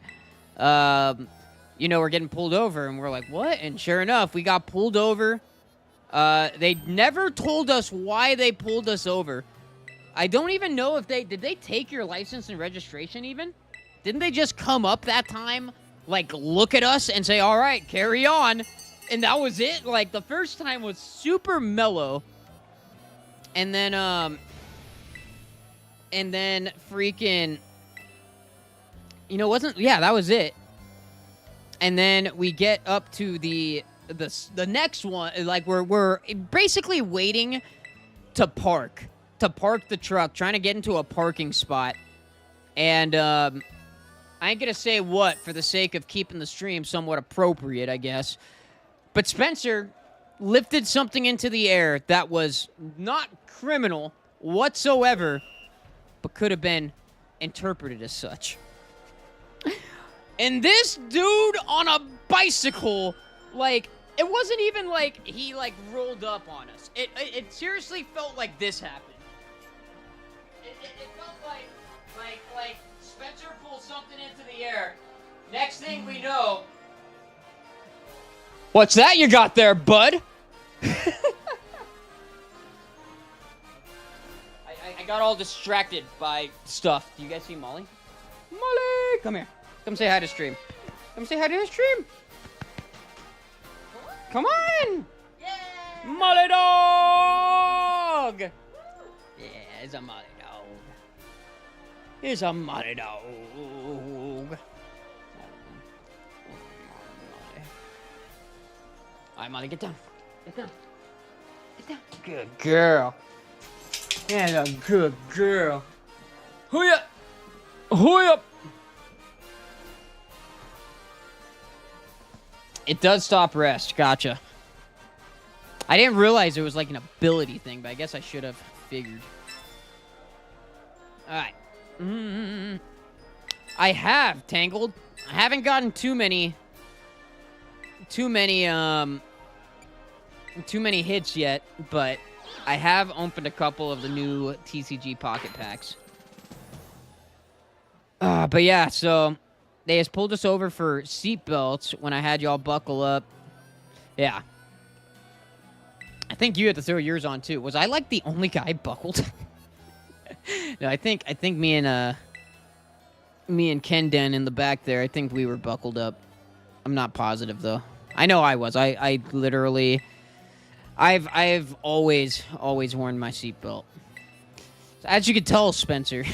You know, we're getting pulled over. And we're like, what? And sure enough, we got pulled over. They never told us why they pulled us over. I don't even know if did they take your license and registration even? Didn't they just come up that time, like, look at us and say, all right, carry on? And that was it? Like, the first time was super mellow. And then freaking, you know, that was it. And then we get up to the next one, like, we're basically waiting to park the truck, trying to get into a parking spot. And, I ain't gonna say what for the sake of keeping the stream somewhat appropriate, I guess. But Spencer lifted something into the air that was not criminal whatsoever, but could have been interpreted as such. And this dude on a bicycle, like, it wasn't even like he, like, rolled up on us. It seriously felt like this happened. It felt like Spencer pulled something into the air. Next thing we know... What's that you got there, bud? I got all distracted by stuff. Do you guys see Molly? Molly! Come here. Come say hi to stream. Come say hi to the stream. Come on! Yay! Molly dog! Yeah, it's a Molly dog. It's a Molly dog. All right, Molly, get down. Get down. Get down. Good girl. Yeah, a good girl. Hurry up. Hurry up. It does stop rest. Gotcha. I didn't realize it was like an ability thing, but I guess I should have figured. All right. I have Tangled. I haven't gotten too many hits yet, but I have opened a couple of the new TCG Pocket Packs. But yeah, so they just pulled us over for seatbelts when I had y'all buckle up. Yeah. I think you had to throw yours on too. Was I like the only guy buckled? No, I think me and Ken Den in the back there, I think we were buckled up. I'm not positive though. I know I was. I literally I've always worn my seatbelt. As you can tell, Spencer,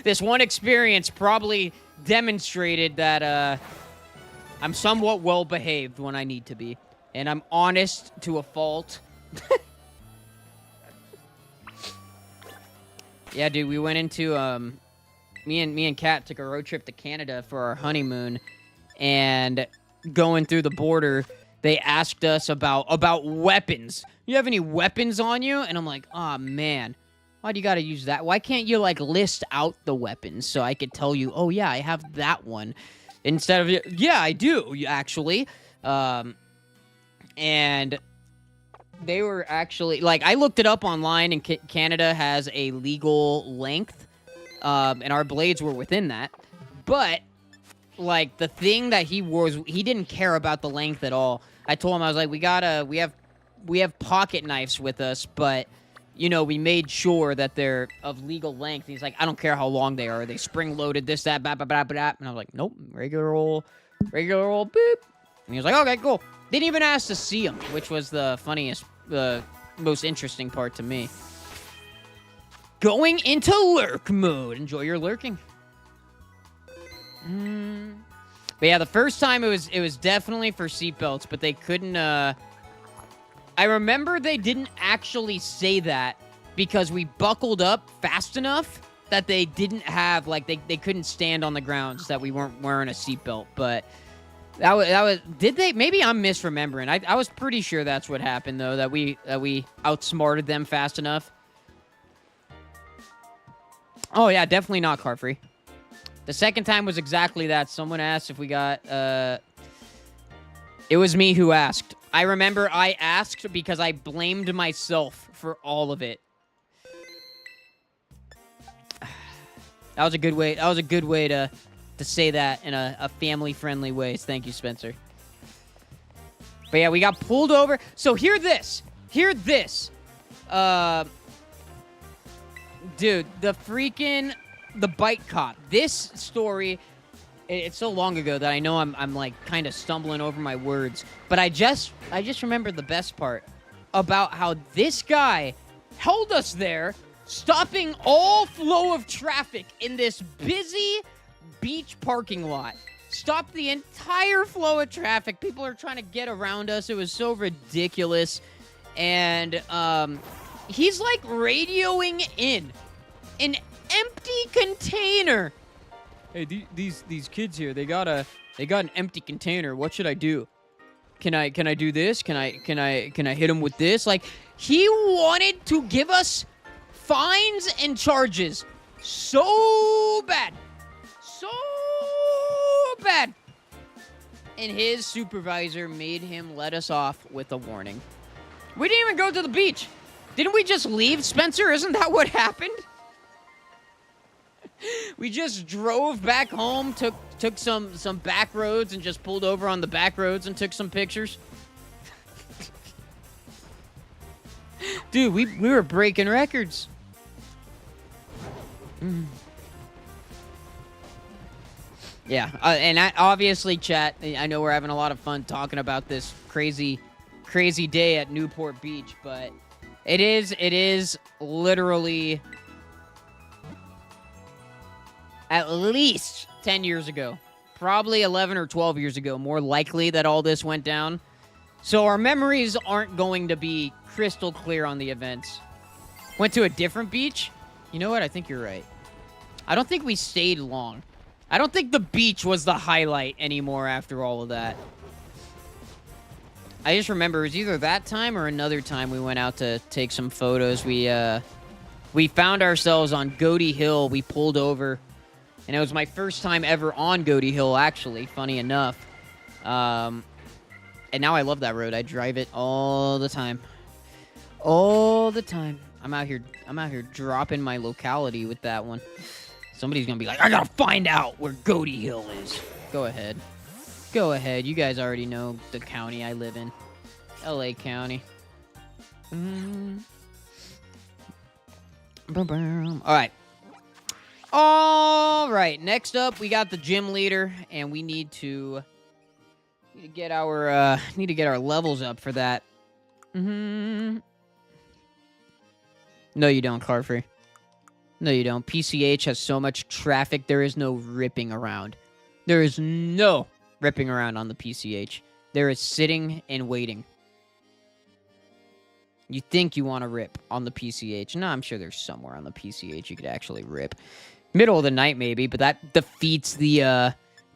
this one experience probably demonstrated that I'm somewhat well behaved when I need to be, and I'm honest to a fault. Yeah, dude, we went into me and Kat took a road trip to Canada for our honeymoon, and going through the border, they asked us about weapons. You have any weapons on you? And I'm like, oh man, why do you gotta use that? Why can't you like list out the weapons so I could tell you, oh yeah, I have that one, instead of, yeah, I do actually. And they were actually, like, I looked it up online, and Canada has a legal length, and our blades were within that. But, like, the thing that he didn't care about the length at all. I told him, I was like, we have pocket knives with us, but you know, we made sure that they're of legal length. He's like, I don't care how long they are. They spring-loaded this, that, blah, blah, blah, blah. And I was like, nope, regular old boop. And he was like, okay, cool. Didn't even ask to see him, which was the funniest, most interesting part to me. Going into lurk mode. Enjoy your lurking. But yeah, the first time it was definitely for seatbelts, but they couldn't, I remember they didn't actually say that because we buckled up fast enough that they didn't have, like, they couldn't stand on the ground so that we weren't wearing a seatbelt, but that was, did they? Maybe I'm misremembering. I was pretty sure that's what happened, though, that we outsmarted them fast enough. Oh, yeah, definitely not car free. The second time was exactly that. Someone asked if we got, it was me who asked. I remember I asked because I blamed myself for all of it. That was a good way. That was a good way to say that in a family-friendly way. Thank you, Spencer. But yeah, we got pulled over. So hear this. Hear this. Dude, the bike cop. This story, it's so long ago that I know I'm like kind of stumbling over my words. But I just remembered the best part about how this guy held us there, stopping all flow of traffic in this busy beach parking lot. Stopped the entire flow of traffic. People are trying to get around us. It was so ridiculous. And he's like radioing in an empty container. Hey, these kids here, they got an empty container. What should I do? Can I do this? Can I hit him with this? Like, he wanted to give us fines and charges so bad. So bad. And his supervisor made him let us off with a warning. We didn't even go to the beach. Didn't we just leave, Spencer? Isn't that what happened? We just drove back home, took some back roads, and just pulled over on the back roads and took some pictures. Dude, we were breaking records. Yeah, and obviously, chat, I know we're having a lot of fun talking about this crazy day at Newport Beach, but it is literally at least 10 years ago. Probably 11 or 12 years ago, more likely that all this went down. So our memories aren't going to be crystal clear on the events. Went to a different beach? You know what? I think you're right. I don't think we stayed long. I don't think the beach was the highlight anymore after all of that. I just remember it was either that time or another time we went out to take some photos. We found ourselves on Goaty Hill. We pulled over. And it was my first time ever on Goaty Hill, actually, funny enough. And now I love that road. I drive it all the time. All the time. I'm out here dropping my locality with that one. Somebody's gonna be like, I gotta find out where Goaty Hill is. Go ahead. Go ahead. You guys already know the county I live in. LA County. Alright. Alright, next up we got the gym leader, and we need to get our levels up for that. No, you don't, Carfree. No, you don't. PCH has so much traffic, there is no ripping around. There is no ripping around on the PCH. There is sitting and waiting. You think you want to rip on the PCH. No, I'm sure there's somewhere on the PCH you could actually rip. Middle of the night, maybe, but that defeats the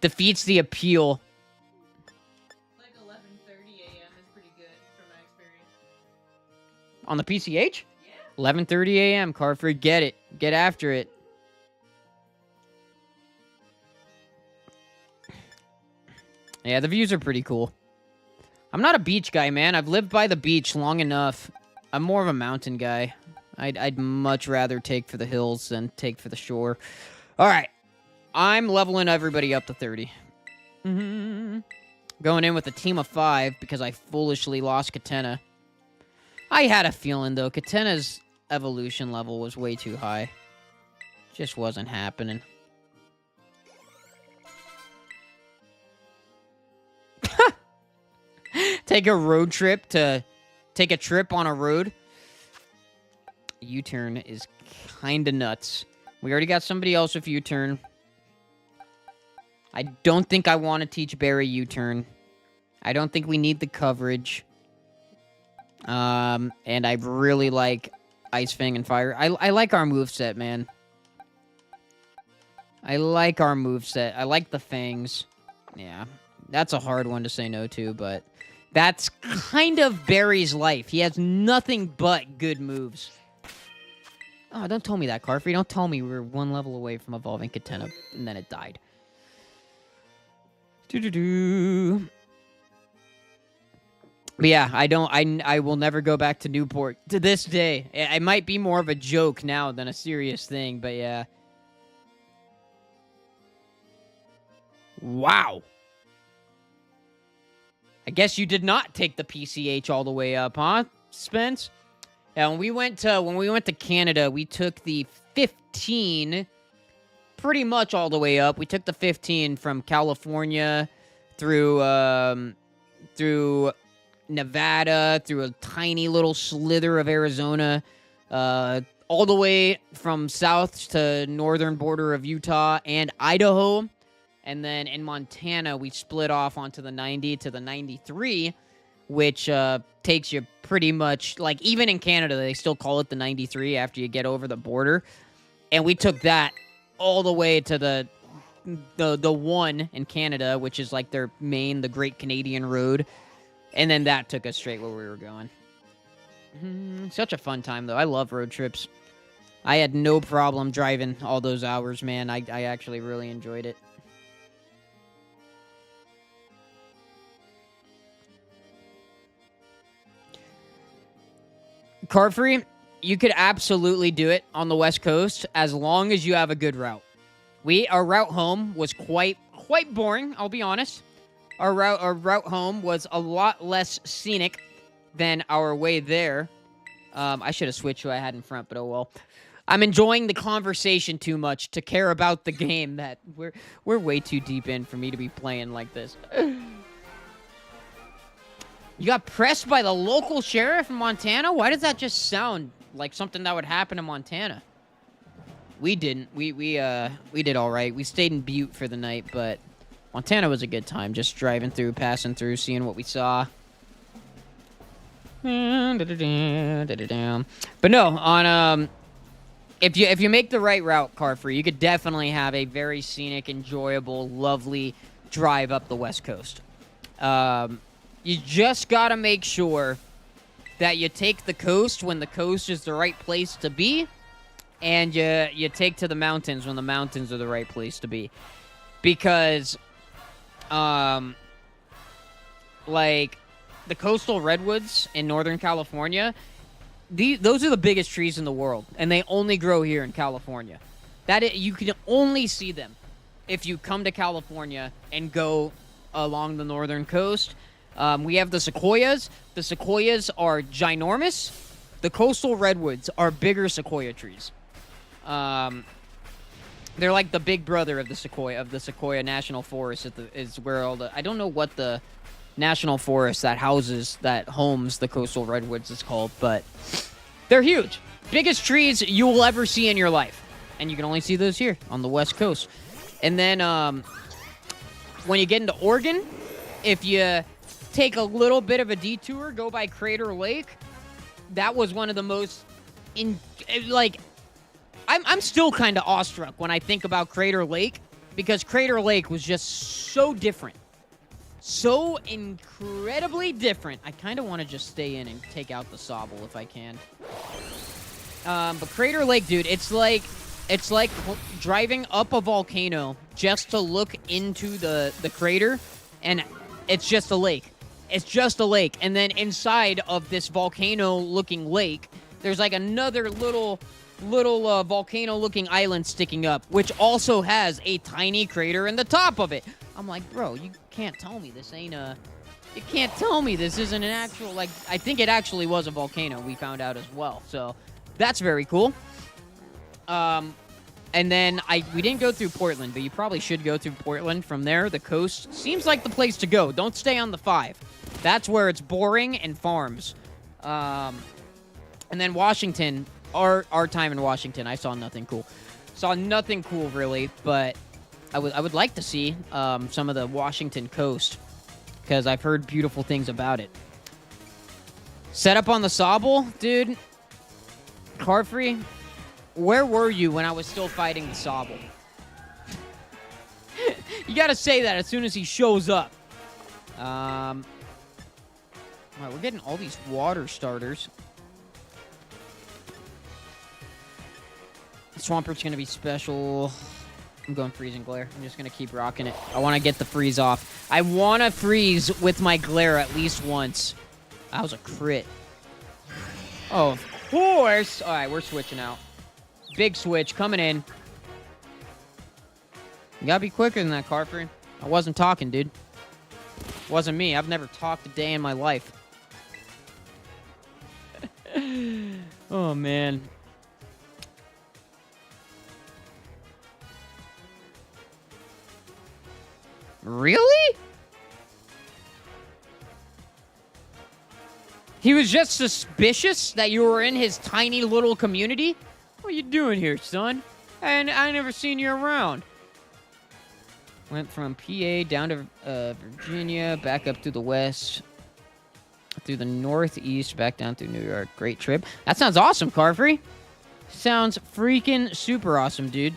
appeal. Like 11:30 a.m. is pretty good from my experience. On the PCH? Yeah. 11:30 a.m. Carfree, get it. Get after it. Yeah, the views are pretty cool. I'm not a beach guy, man. I've lived by the beach long enough. I'm more of a mountain guy. I'd much rather take for the hills than take for the shore. All right. I'm leveling everybody up to 30. Going in with a team of 5 because I foolishly lost Katena. I had a feeling, though. Katena's evolution level was way too high. Just wasn't happening. Take a road trip to... Take a trip on a road. U-turn is kinda nuts. We already got somebody else with U-turn. I don't think I want to teach Barry U-turn. I don't think we need the coverage. And I really like Ice Fang and Fire. I like our moveset, man. I like our moveset. I like the Fangs. Yeah, that's a hard one to say no to, but that's kind of Barry's life. He has nothing but good moves. Oh, don't tell me that, Carfrey. Don't tell me we were one level away from evolving Katena, and then it died. Doo-doo-doo. But yeah, I will never go back to Newport to this day. It might be more of a joke now than a serious thing, but yeah. Wow. I guess you did not take the PCH all the way up, huh, Spence? Yeah, when we went to Canada, we took the 15 pretty much all the way up. We took the 15 from California through Nevada, through a tiny little slither of Arizona, all the way from south to northern border of Utah and Idaho. And then in Montana, we split off onto the 90 to the 93, which takes you pretty much, like, even in Canada, they still call it the 93 after you get over the border. And we took that all the way to the one in Canada, which is like their main, the Great Canadian Road. And then that took us straight where we were going. Such a fun time, though. I love road trips. I had no problem driving all those hours, man. I actually really enjoyed it. Carfree, you could absolutely do it on the West Coast as long as you have a good route. Our route home was quite boring, I'll be honest. Our route home was a lot less scenic than our way there. I should have switched who I had in front, but oh well. I'm enjoying the conversation too much to care about the game that we're way too deep in for me to be playing like this. You got pressed by the local sheriff in Montana? Why does that just sound like something that would happen in Montana? We didn't. We did all right. We stayed in Butte for the night, but Montana was a good time. Just driving through, passing through, seeing what we saw. But no, on if you make the right route, Carfree, you could definitely have a very scenic, enjoyable, lovely drive up the West Coast. You just gotta make sure that you take the coast when the coast is the right place to be, and you take to the mountains when the mountains are the right place to be. Because, like, the coastal redwoods in Northern California, those are the biggest trees in the world, and they only grow here in California. You can only see them if you come to California and go along the northern coast. We have the sequoias. The sequoias are ginormous. The coastal redwoods are bigger sequoia trees. They're like the big brother of the Sequoia National Forest. Is where all the... I don't know what the national forest that homes the coastal redwoods is called, but they're huge. Biggest trees you will ever see in your life. And you can only see those here on the West Coast. And then when you get into Oregon, if you take a little bit of a detour, go by Crater Lake, that was one of the most... I'm still kind of awestruck when I think about Crater Lake, because Crater Lake was just so different. So incredibly different. I kind of want to just stay in and take out the Sobble if I can. But Crater Lake, dude, it's like driving up a volcano just to look into the crater, and it's just a lake. It's just a lake. And then inside of this volcano-looking lake, there's like another little volcano-looking island sticking up, which also has a tiny crater in the top of it. I'm like, bro, you can't tell me this ain't you can't tell me this isn't an actual, like, I think it actually was a volcano, we found out as well. So That's very cool. And then we didn't go through Portland, but you probably should go through Portland. From there, the coast seems like the place to go. Don't stay on the 5. That's where it's boring and farms. And then Washington, our time in Washington, I saw nothing cool. Saw nothing cool, really, but I would like to see some of the Washington coast because I've heard beautiful things about it. Set up on the Sobble, dude. Car free. Where were you when I was still fighting the Sobble? You gotta say that as soon as he shows up. Alright, we're getting all these water starters. Swampert's gonna be special. I'm going Freezing Glare. I'm just gonna keep rocking it. I want to get the freeze off. I want to freeze with my glare at least once. That was a crit. Oh, of course. Alright, we're switching out. Big switch coming in. You gotta be quicker than that, Carfrey. I wasn't talking, dude. Wasn't me. I've never talked a day in my life. Oh, man. Really? He was just suspicious that you were in his tiny little community? What are you doing here, son? And I never seen you around. Went from PA down to Virginia, back up to the west, through the northeast, back down through New York. Great trip. That sounds awesome, Carfrey. Sounds freaking super awesome, dude.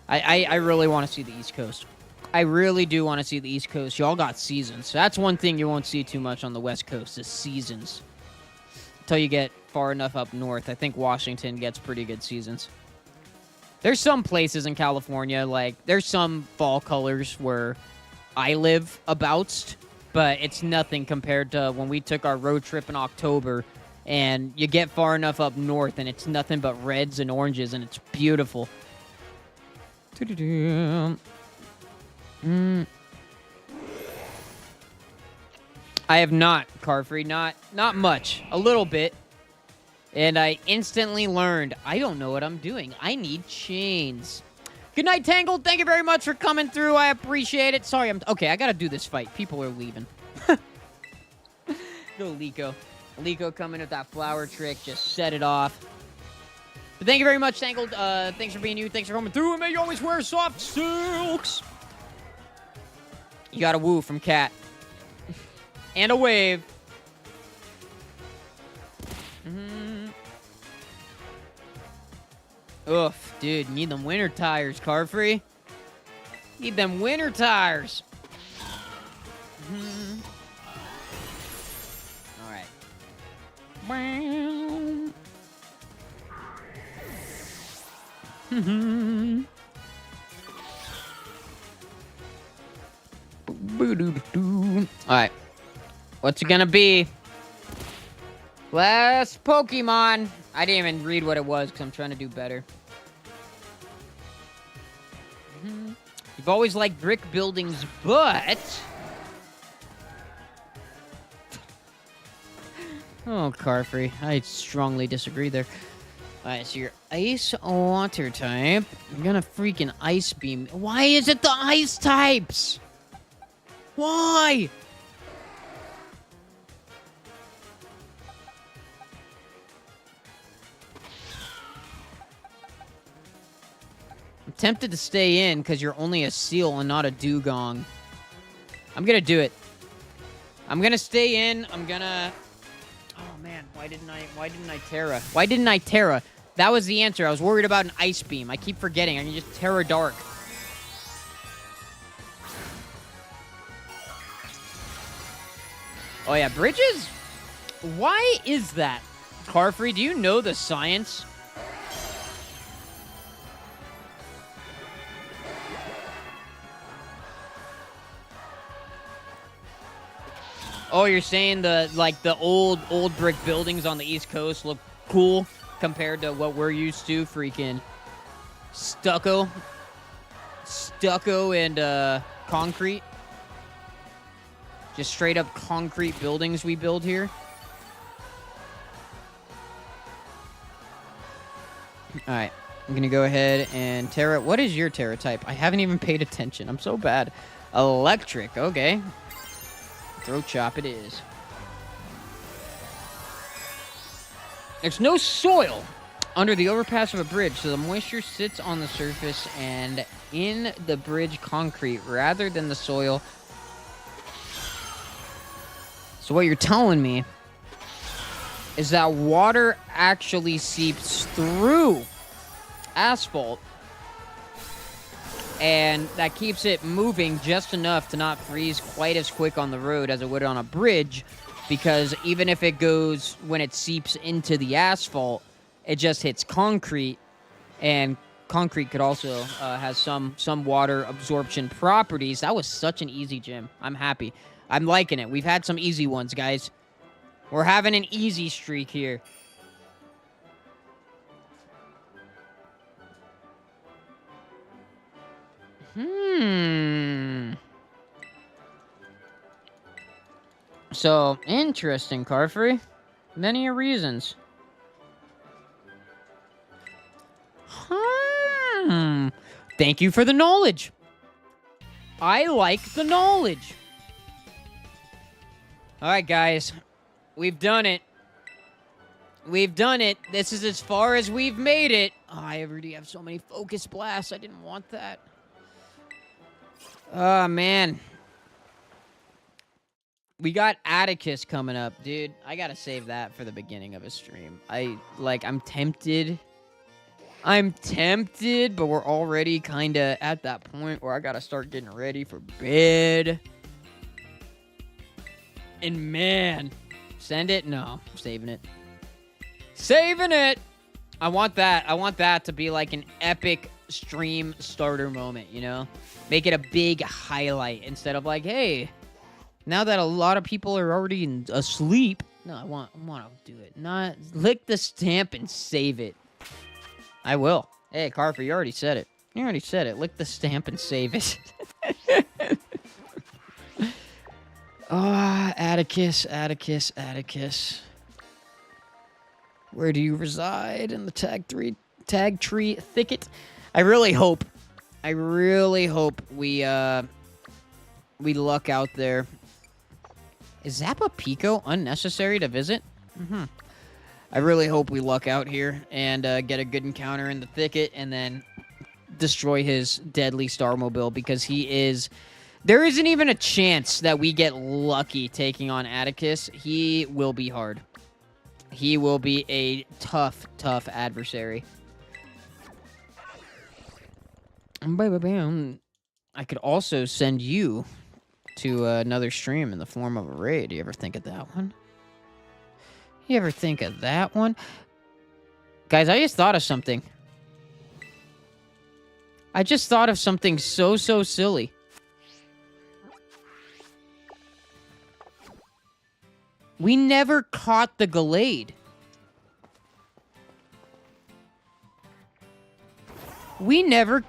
I really want to see the East Coast. I really do want to see the East Coast. Y'all got seasons. That's one thing you won't see too much on the West Coast is seasons. Until you get far enough up north. I think Washington gets pretty good seasons. There's some places in California, like, there's some fall colors where I live abouts, but it's nothing compared to when we took our road trip in October, and you get far enough up north, and it's nothing but reds and oranges, and it's beautiful. I have not, Carfrey. Not much. A little bit. And I instantly learned, I don't know what I'm doing. I need chains. Good night, Tangled. Thank you very much for coming through. I appreciate it. Sorry, okay, I gotta do this fight. People are leaving. Go, Liko. Liko coming with that flower trick. Just set it off. But thank you very much, Tangled. Thanks for being you. Thanks for coming through. And may you always wear soft silks. You got a woo from Cat. And a wave. Oof, dude, need them winter tires, Carfrey. Need them winter tires. Alright. Alright. What's it gonna be? Last Pokemon. I didn't even read what it was because I'm trying to do better. You've always liked brick buildings, but... Oh, Carfrey. I strongly disagree there. Alright, so you're ice water type. You're gonna freaking ice beam. Why is it the ice types? Why? I'm tempted to stay in because you're only a seal and not a dugong. I'm gonna do it. I'm gonna stay in. I'm gonna... Oh man, why didn't I Terra? Why didn't I Terra? That was the answer. I was worried about an ice beam. I keep forgetting. I can just Terra Dark. Oh yeah, bridges? Why is that? Carfrey, do you know the science? Oh, you're saying the old brick buildings on the East Coast look cool compared to what we're used to? Freaking stucco and concrete. Just straight up concrete buildings we build here. Alright. I'm gonna go ahead and Terra. What is your Terra type? I haven't even paid attention. I'm so bad. Electric. Okay. Throat chop it is. There's no soil under the overpass of a bridge, so the moisture sits on the surface and in the bridge concrete rather than the soil. So what you're telling me is that water actually seeps through asphalt, and that keeps it moving just enough to not freeze quite as quick on the road as it would on a bridge, because even if it goes, when it seeps into the asphalt, it just hits concrete, and concrete could also has some water absorption properties. That was such an easy gym. I'm happy. I'm liking it. We've had some easy ones, guys. We're having an easy streak here. So, interesting, Carfrey. Many reasons. Thank you for the knowledge. I like the knowledge. Alright, guys. We've done it. We've done it. This is as far as we've made it. Oh, I already have so many focus blasts. I didn't want that. Oh, man. We got Atticus coming up, dude. I gotta save that for the beginning of a stream. I'm tempted. I'm tempted, but we're already kind of at that point where I gotta start getting ready for bed. And man, send it? No, I'm saving it. Saving it! I want that. I want that to be like an epic stream starter moment, you know? Make it a big highlight instead of like, hey, now that a lot of people are already asleep. No, I want to do it. Not lick the stamp and save it. I will. Hey, Carver, you already said it. You already said it. Lick the stamp and save it. Ah, Atticus, Atticus, Atticus. Where do you reside in the tag tree thicket? I really hope we luck out there. Is Zappa Pico unnecessary to visit? I really hope we luck out here and get a good encounter in the thicket and then destroy his deadly Starmobile, because he is... There isn't even a chance that we get lucky taking on Atticus. He will be hard. He will be a tough, tough adversary. I could also send you to another stream in the form of a raid. You ever think of that one? You ever think of that one? Guys, I just thought of something. I just thought of something so silly. We never caught the Gallade. We never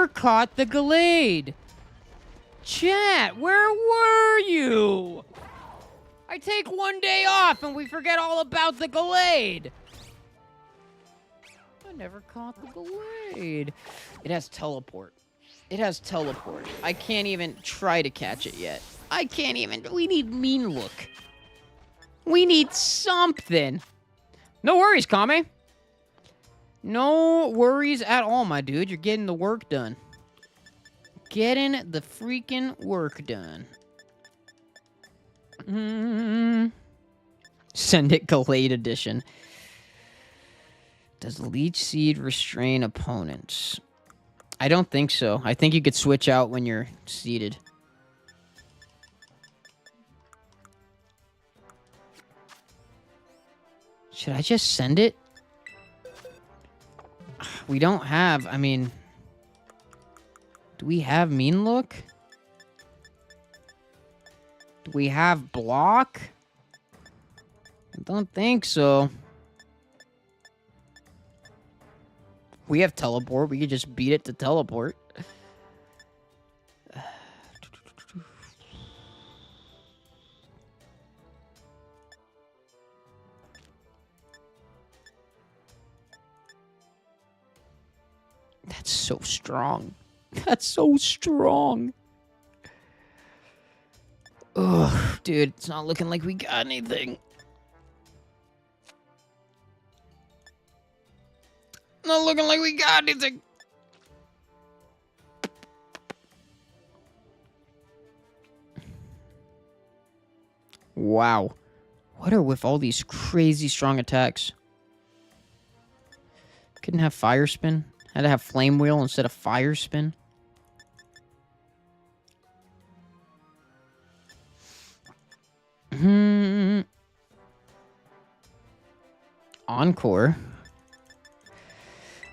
caught the Gallade. Chat, where were you? I take one day off and we forget all about the Gallade. I never caught the Gallade. It has teleport. It has teleport. I can't even try to catch it yet. I can't even. We need mean look. We need something. No worries, Kame. No worries at all, my dude. You're getting the work done. Getting the freaking work done. Send it Gallade edition. Does Leech Seed restrain opponents? I don't think so. I think you could switch out when you're seated. Should I just send it? We don't have, I mean... Do we have mean look? Do we have block? I don't think so. We have teleport. We could just beat it to teleport. That's so strong. That's so strong. Ugh, dude, it's not looking like we got anything. Not looking like we got anything. Wow. What are with all these crazy strong attacks? Couldn't have fire spin. Had to have flame wheel instead of fire spin. Encore.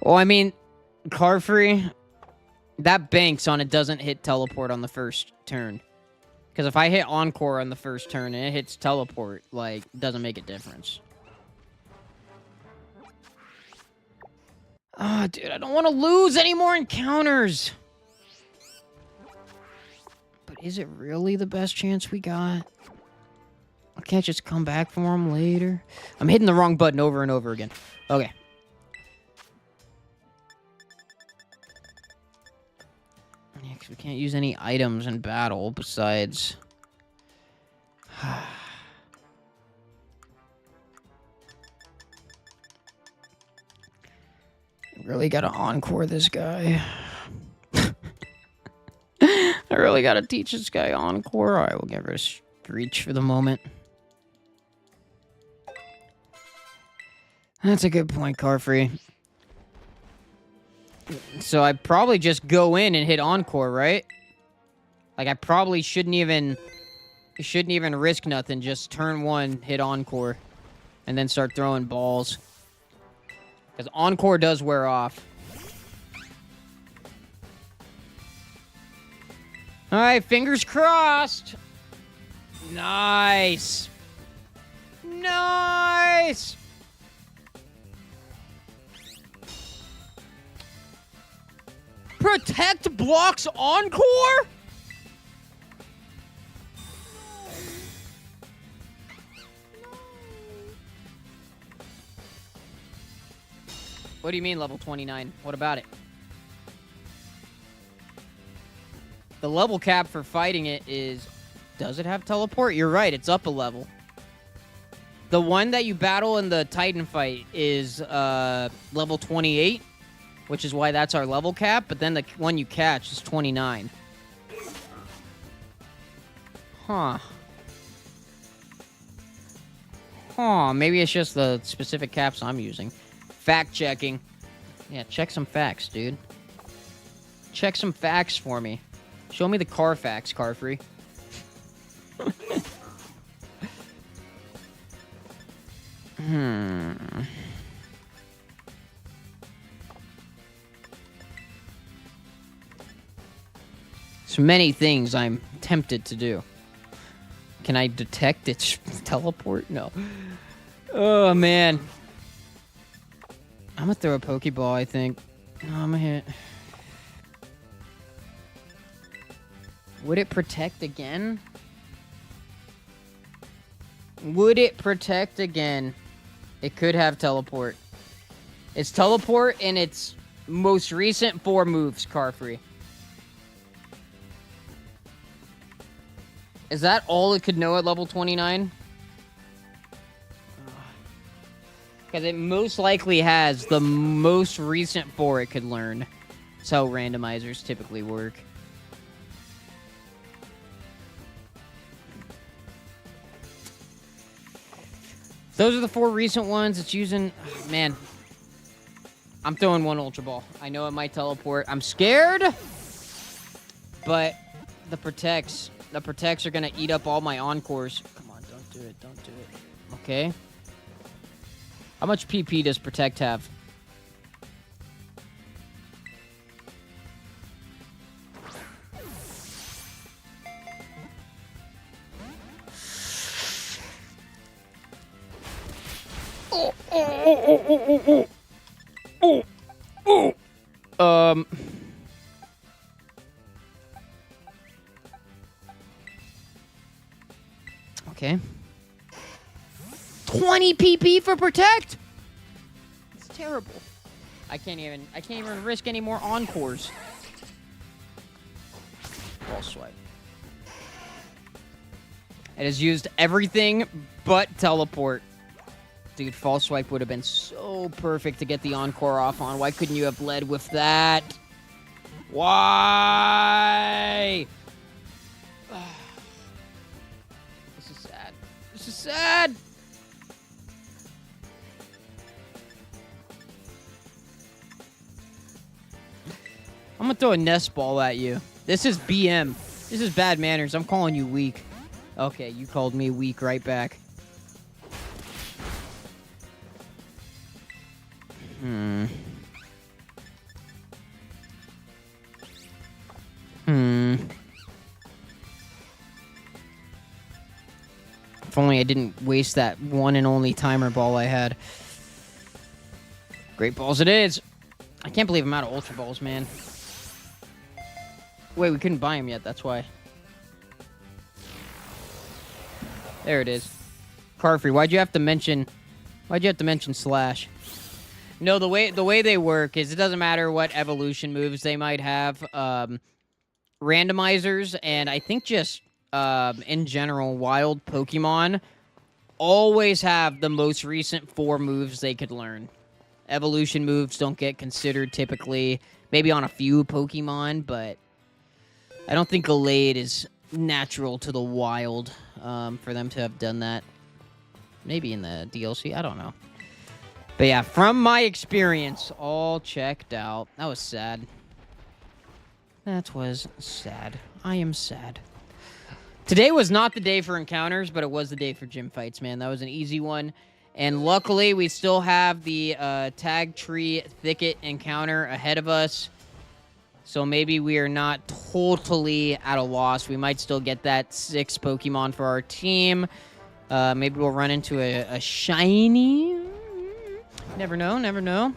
Well, I mean, car free. That banks on it doesn't hit teleport on the first turn. Because if I hit Encore on the first turn and it hits teleport, like, it doesn't make a difference. Ah, dude, I don't want to lose any more encounters. But is it really the best chance we got? I can't just come back for him later. I'm hitting the wrong button over and over again. Okay. Yeah, because we can't use any items in battle besides... Really gotta encore this guy. I really gotta teach this guy encore. Alright, we'll get rid of Screech for the moment. That's a good point, Carfree. So I probably just go in and hit encore, right? Like I probably shouldn't even risk nothing. Just turn one, hit encore, and then start throwing balls. Because encore does wear off. Alright, fingers crossed. Nice. Nice. Protect blocks encore? What do you mean level 29? What about it? The level cap for fighting it is... Does it have teleport? You're right, it's up a level. The one that you battle in the Titan fight is level 28, which is why that's our level cap, but then the one you catch is 29. Huh. Huh, maybe it's just the specific caps I'm using. Fact checking. Yeah, check some facts, dude. Check some facts for me. Show me the car facts, Carfree. So many things I'm tempted to do. Can I detect its teleport? No. Oh, man. I'm gonna throw a Pokeball, I think. No, I'm gonna hit. Would it protect again? Would it protect again? It could have teleport. It's teleport in its most recent 4 moves, Carfree. Is that all it could know at level 29? Because it most likely has the most recent 4 it could learn. That's how randomizers typically work. Those are the 4 recent ones it's using. Oh, man. I'm throwing one Ultra Ball. I know it might teleport. I'm scared. But the protects are going to eat up all my encores. Come on, don't do it. Don't do it. Okay. How much PP does Protect have? Okay. 20 PP for Protect? It's terrible. I can't even risk any more encores. Ball swipe. It has used everything but teleport. Dude, false swipe would have been so perfect to get the encore off on. Why couldn't you have led with that? Why? This is sad. This is sad. I'm gonna throw a nest ball at you. This is BM. This is bad manners. I'm calling you weak. Okay, you called me weak right back. If only I didn't waste that one and only timer ball I had. Great balls it is. I can't believe I'm out of ultra balls, man. Wait, we couldn't buy them yet. That's why. There it is. Carfree, why'd you have to mention slash? No, the way they work is it doesn't matter what evolution moves they might have. Randomizers and I think just in general wild Pokemon always have the most recent 4 moves they could learn. Evolution moves don't get considered typically, maybe on a few Pokemon, but I don't think Gallade is natural to the wild for them to have done that. Maybe in the DLC, I don't know. But yeah, from my experience, all checked out. That was sad. That was sad. I am sad. Today was not the day for encounters, but it was the day for gym fights, man. That was an easy one. And luckily, we still have the Tag Tree Thicket encounter ahead of us. So maybe we are not totally at a loss. We might still get that 6 Pokemon for our team. Maybe we'll run into a shiny. Never know, never know.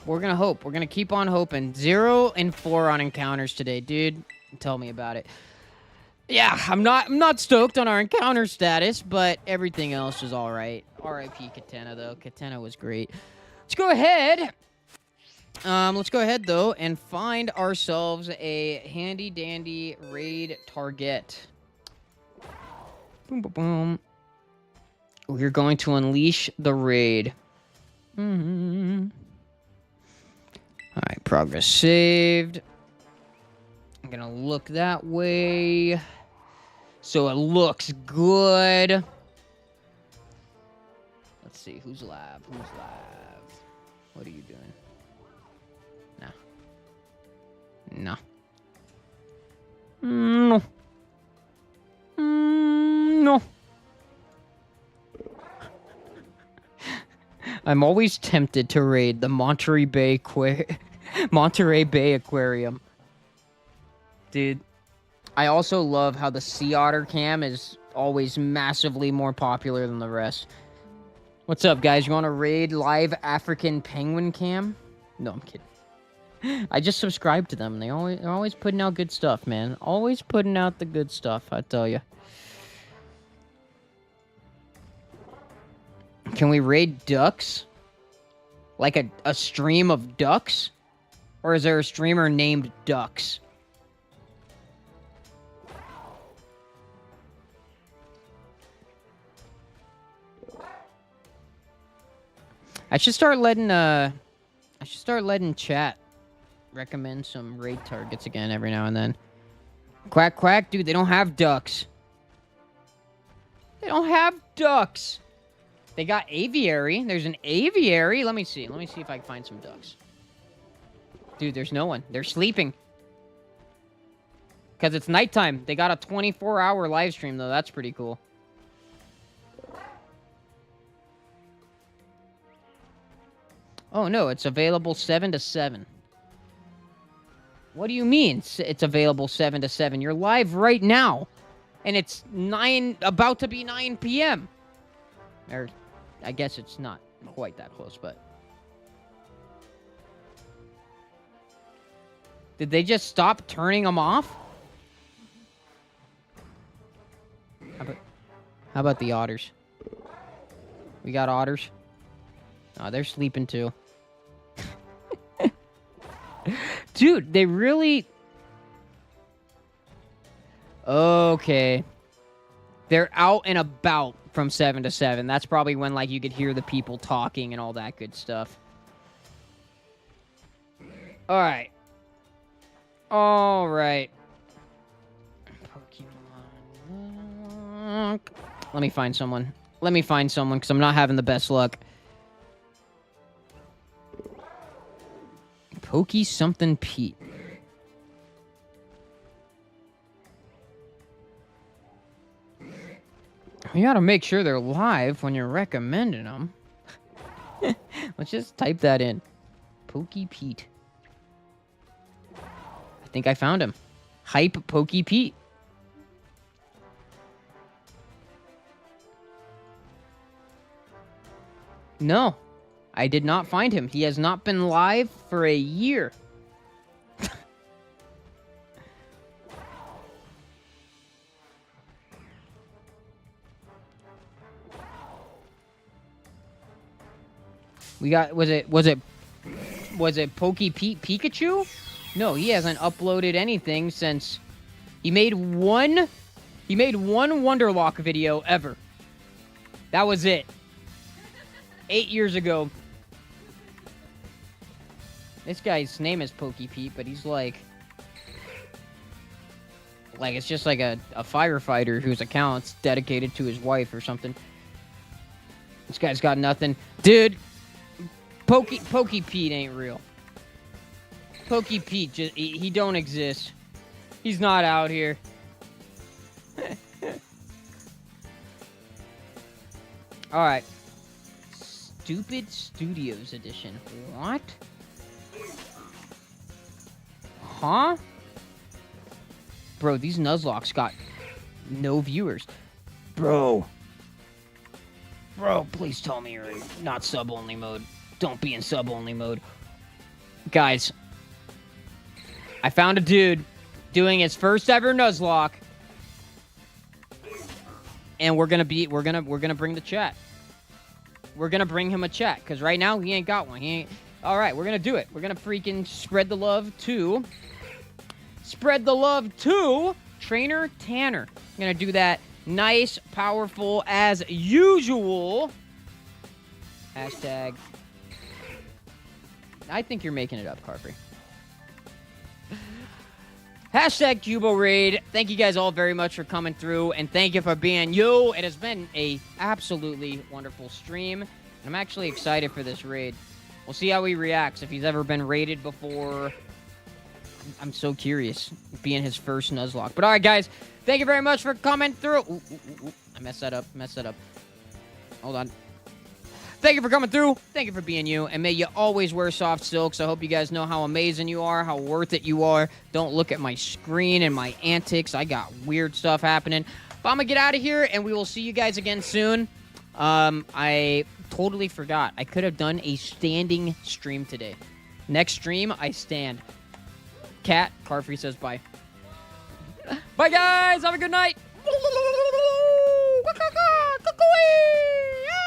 We're going to hope. We're going to keep on hoping. 0 and 4 on encounters today, dude. Tell me about it. Yeah, I'm not stoked on our encounter status, but everything else is all right. R.I.P. Katana, though. Katana was great. Let's go ahead. Though, and find ourselves a handy-dandy raid target. Boom, boom, boom. We're going to unleash the raid. All right, progress saved. I'm going to look that way. So it looks good. Let's see, who's live? Who's live? What are you doing? No. No. No. I'm always tempted to raid the Monterey Bay Aquarium. Dude, I also love how the sea otter cam is always massively more popular than the rest. What's up, guys? You want to raid live African penguin cam? No, I'm kidding. I just subscribe to them. They're always putting out good stuff, man. Always putting out the good stuff, I tell you. Can we raid ducks? Like a stream of ducks? Or is there a streamer named Ducks? I should start letting chat recommend some raid targets again every now and then. Quack, quack. Dude, they don't have ducks. They don't have ducks. They got aviary. There's an aviary. Let me see. Let me see if I can find some ducks. Dude, there's no one. They're sleeping. Because it's nighttime. They got a 24-hour live stream, though. That's pretty cool. Oh, no. It's available 7 to 7. What do you mean it's available 7 to 7? You're live right now. And it's about to be 9 p.m. Or, I guess it's not quite that close, but... Did they just stop turning them off? How about the otters? We got otters. Oh, they're sleeping too. Dude, they really... Okay. They're out and about from 7 to 7. That's probably when, like, you could hear the people talking and all that good stuff. Alright. Alright. Pokemon. Let me find someone. Let me find someone, because I'm not having the best luck. Pokey something Pete. You gotta make sure they're live when you're recommending them. Let's just type that in. Pokey Pete. I think I found him. Hype Pokey Pete. No, I did not find him. He has not been live for a year. We got, was it Pokey Pete Pikachu? No, he hasn't uploaded anything since he made one Wonderlock video ever. That was it. 8 years ago. This guy's name is Pokey Pete, but he's like it's just like a firefighter whose account's dedicated to his wife or something. This guy's got nothing. Dude, Pokey Pete ain't real. Pokey Pete, he don't exist. He's not out here. Alright. Stupid Studios Edition. What? Huh? Bro, these Nuzlocks got no viewers. Bro, please tell me you're in not sub-only mode. Don't be in sub-only mode. Guys, I found a dude doing his first ever Nuzlocke. And we're gonna bring the chat. We're gonna bring him a chat, because right now he ain't got one. He ain't. Alright, we're gonna do it. We're gonna freaking spread the love to Trainer Tanner. I'm gonna do that nice, powerful as usual. Hashtag. I think you're making it up, Carfrey. Hashtag Cubo Raid. Thank you guys all very much for coming through, and thank you for being you. It has been a absolutely wonderful stream, and I'm actually excited for this raid. We'll see how he reacts, if he's ever been raided before. I'm so curious, being his first Nuzlocke. But alright, guys, thank you very much for coming through. I messed that up. Hold on. Thank you for coming through. Thank you for being you. And may you always wear soft silks. I hope you guys know how amazing you are, how worth it you are. Don't look at my screen and my antics. I got weird stuff happening. But I'm going to get out of here, and we will see you guys again soon. I totally forgot. I could have done a standing stream today. Next stream, I stand. Cat, Carfrey says bye. Bye, guys. Have a good night.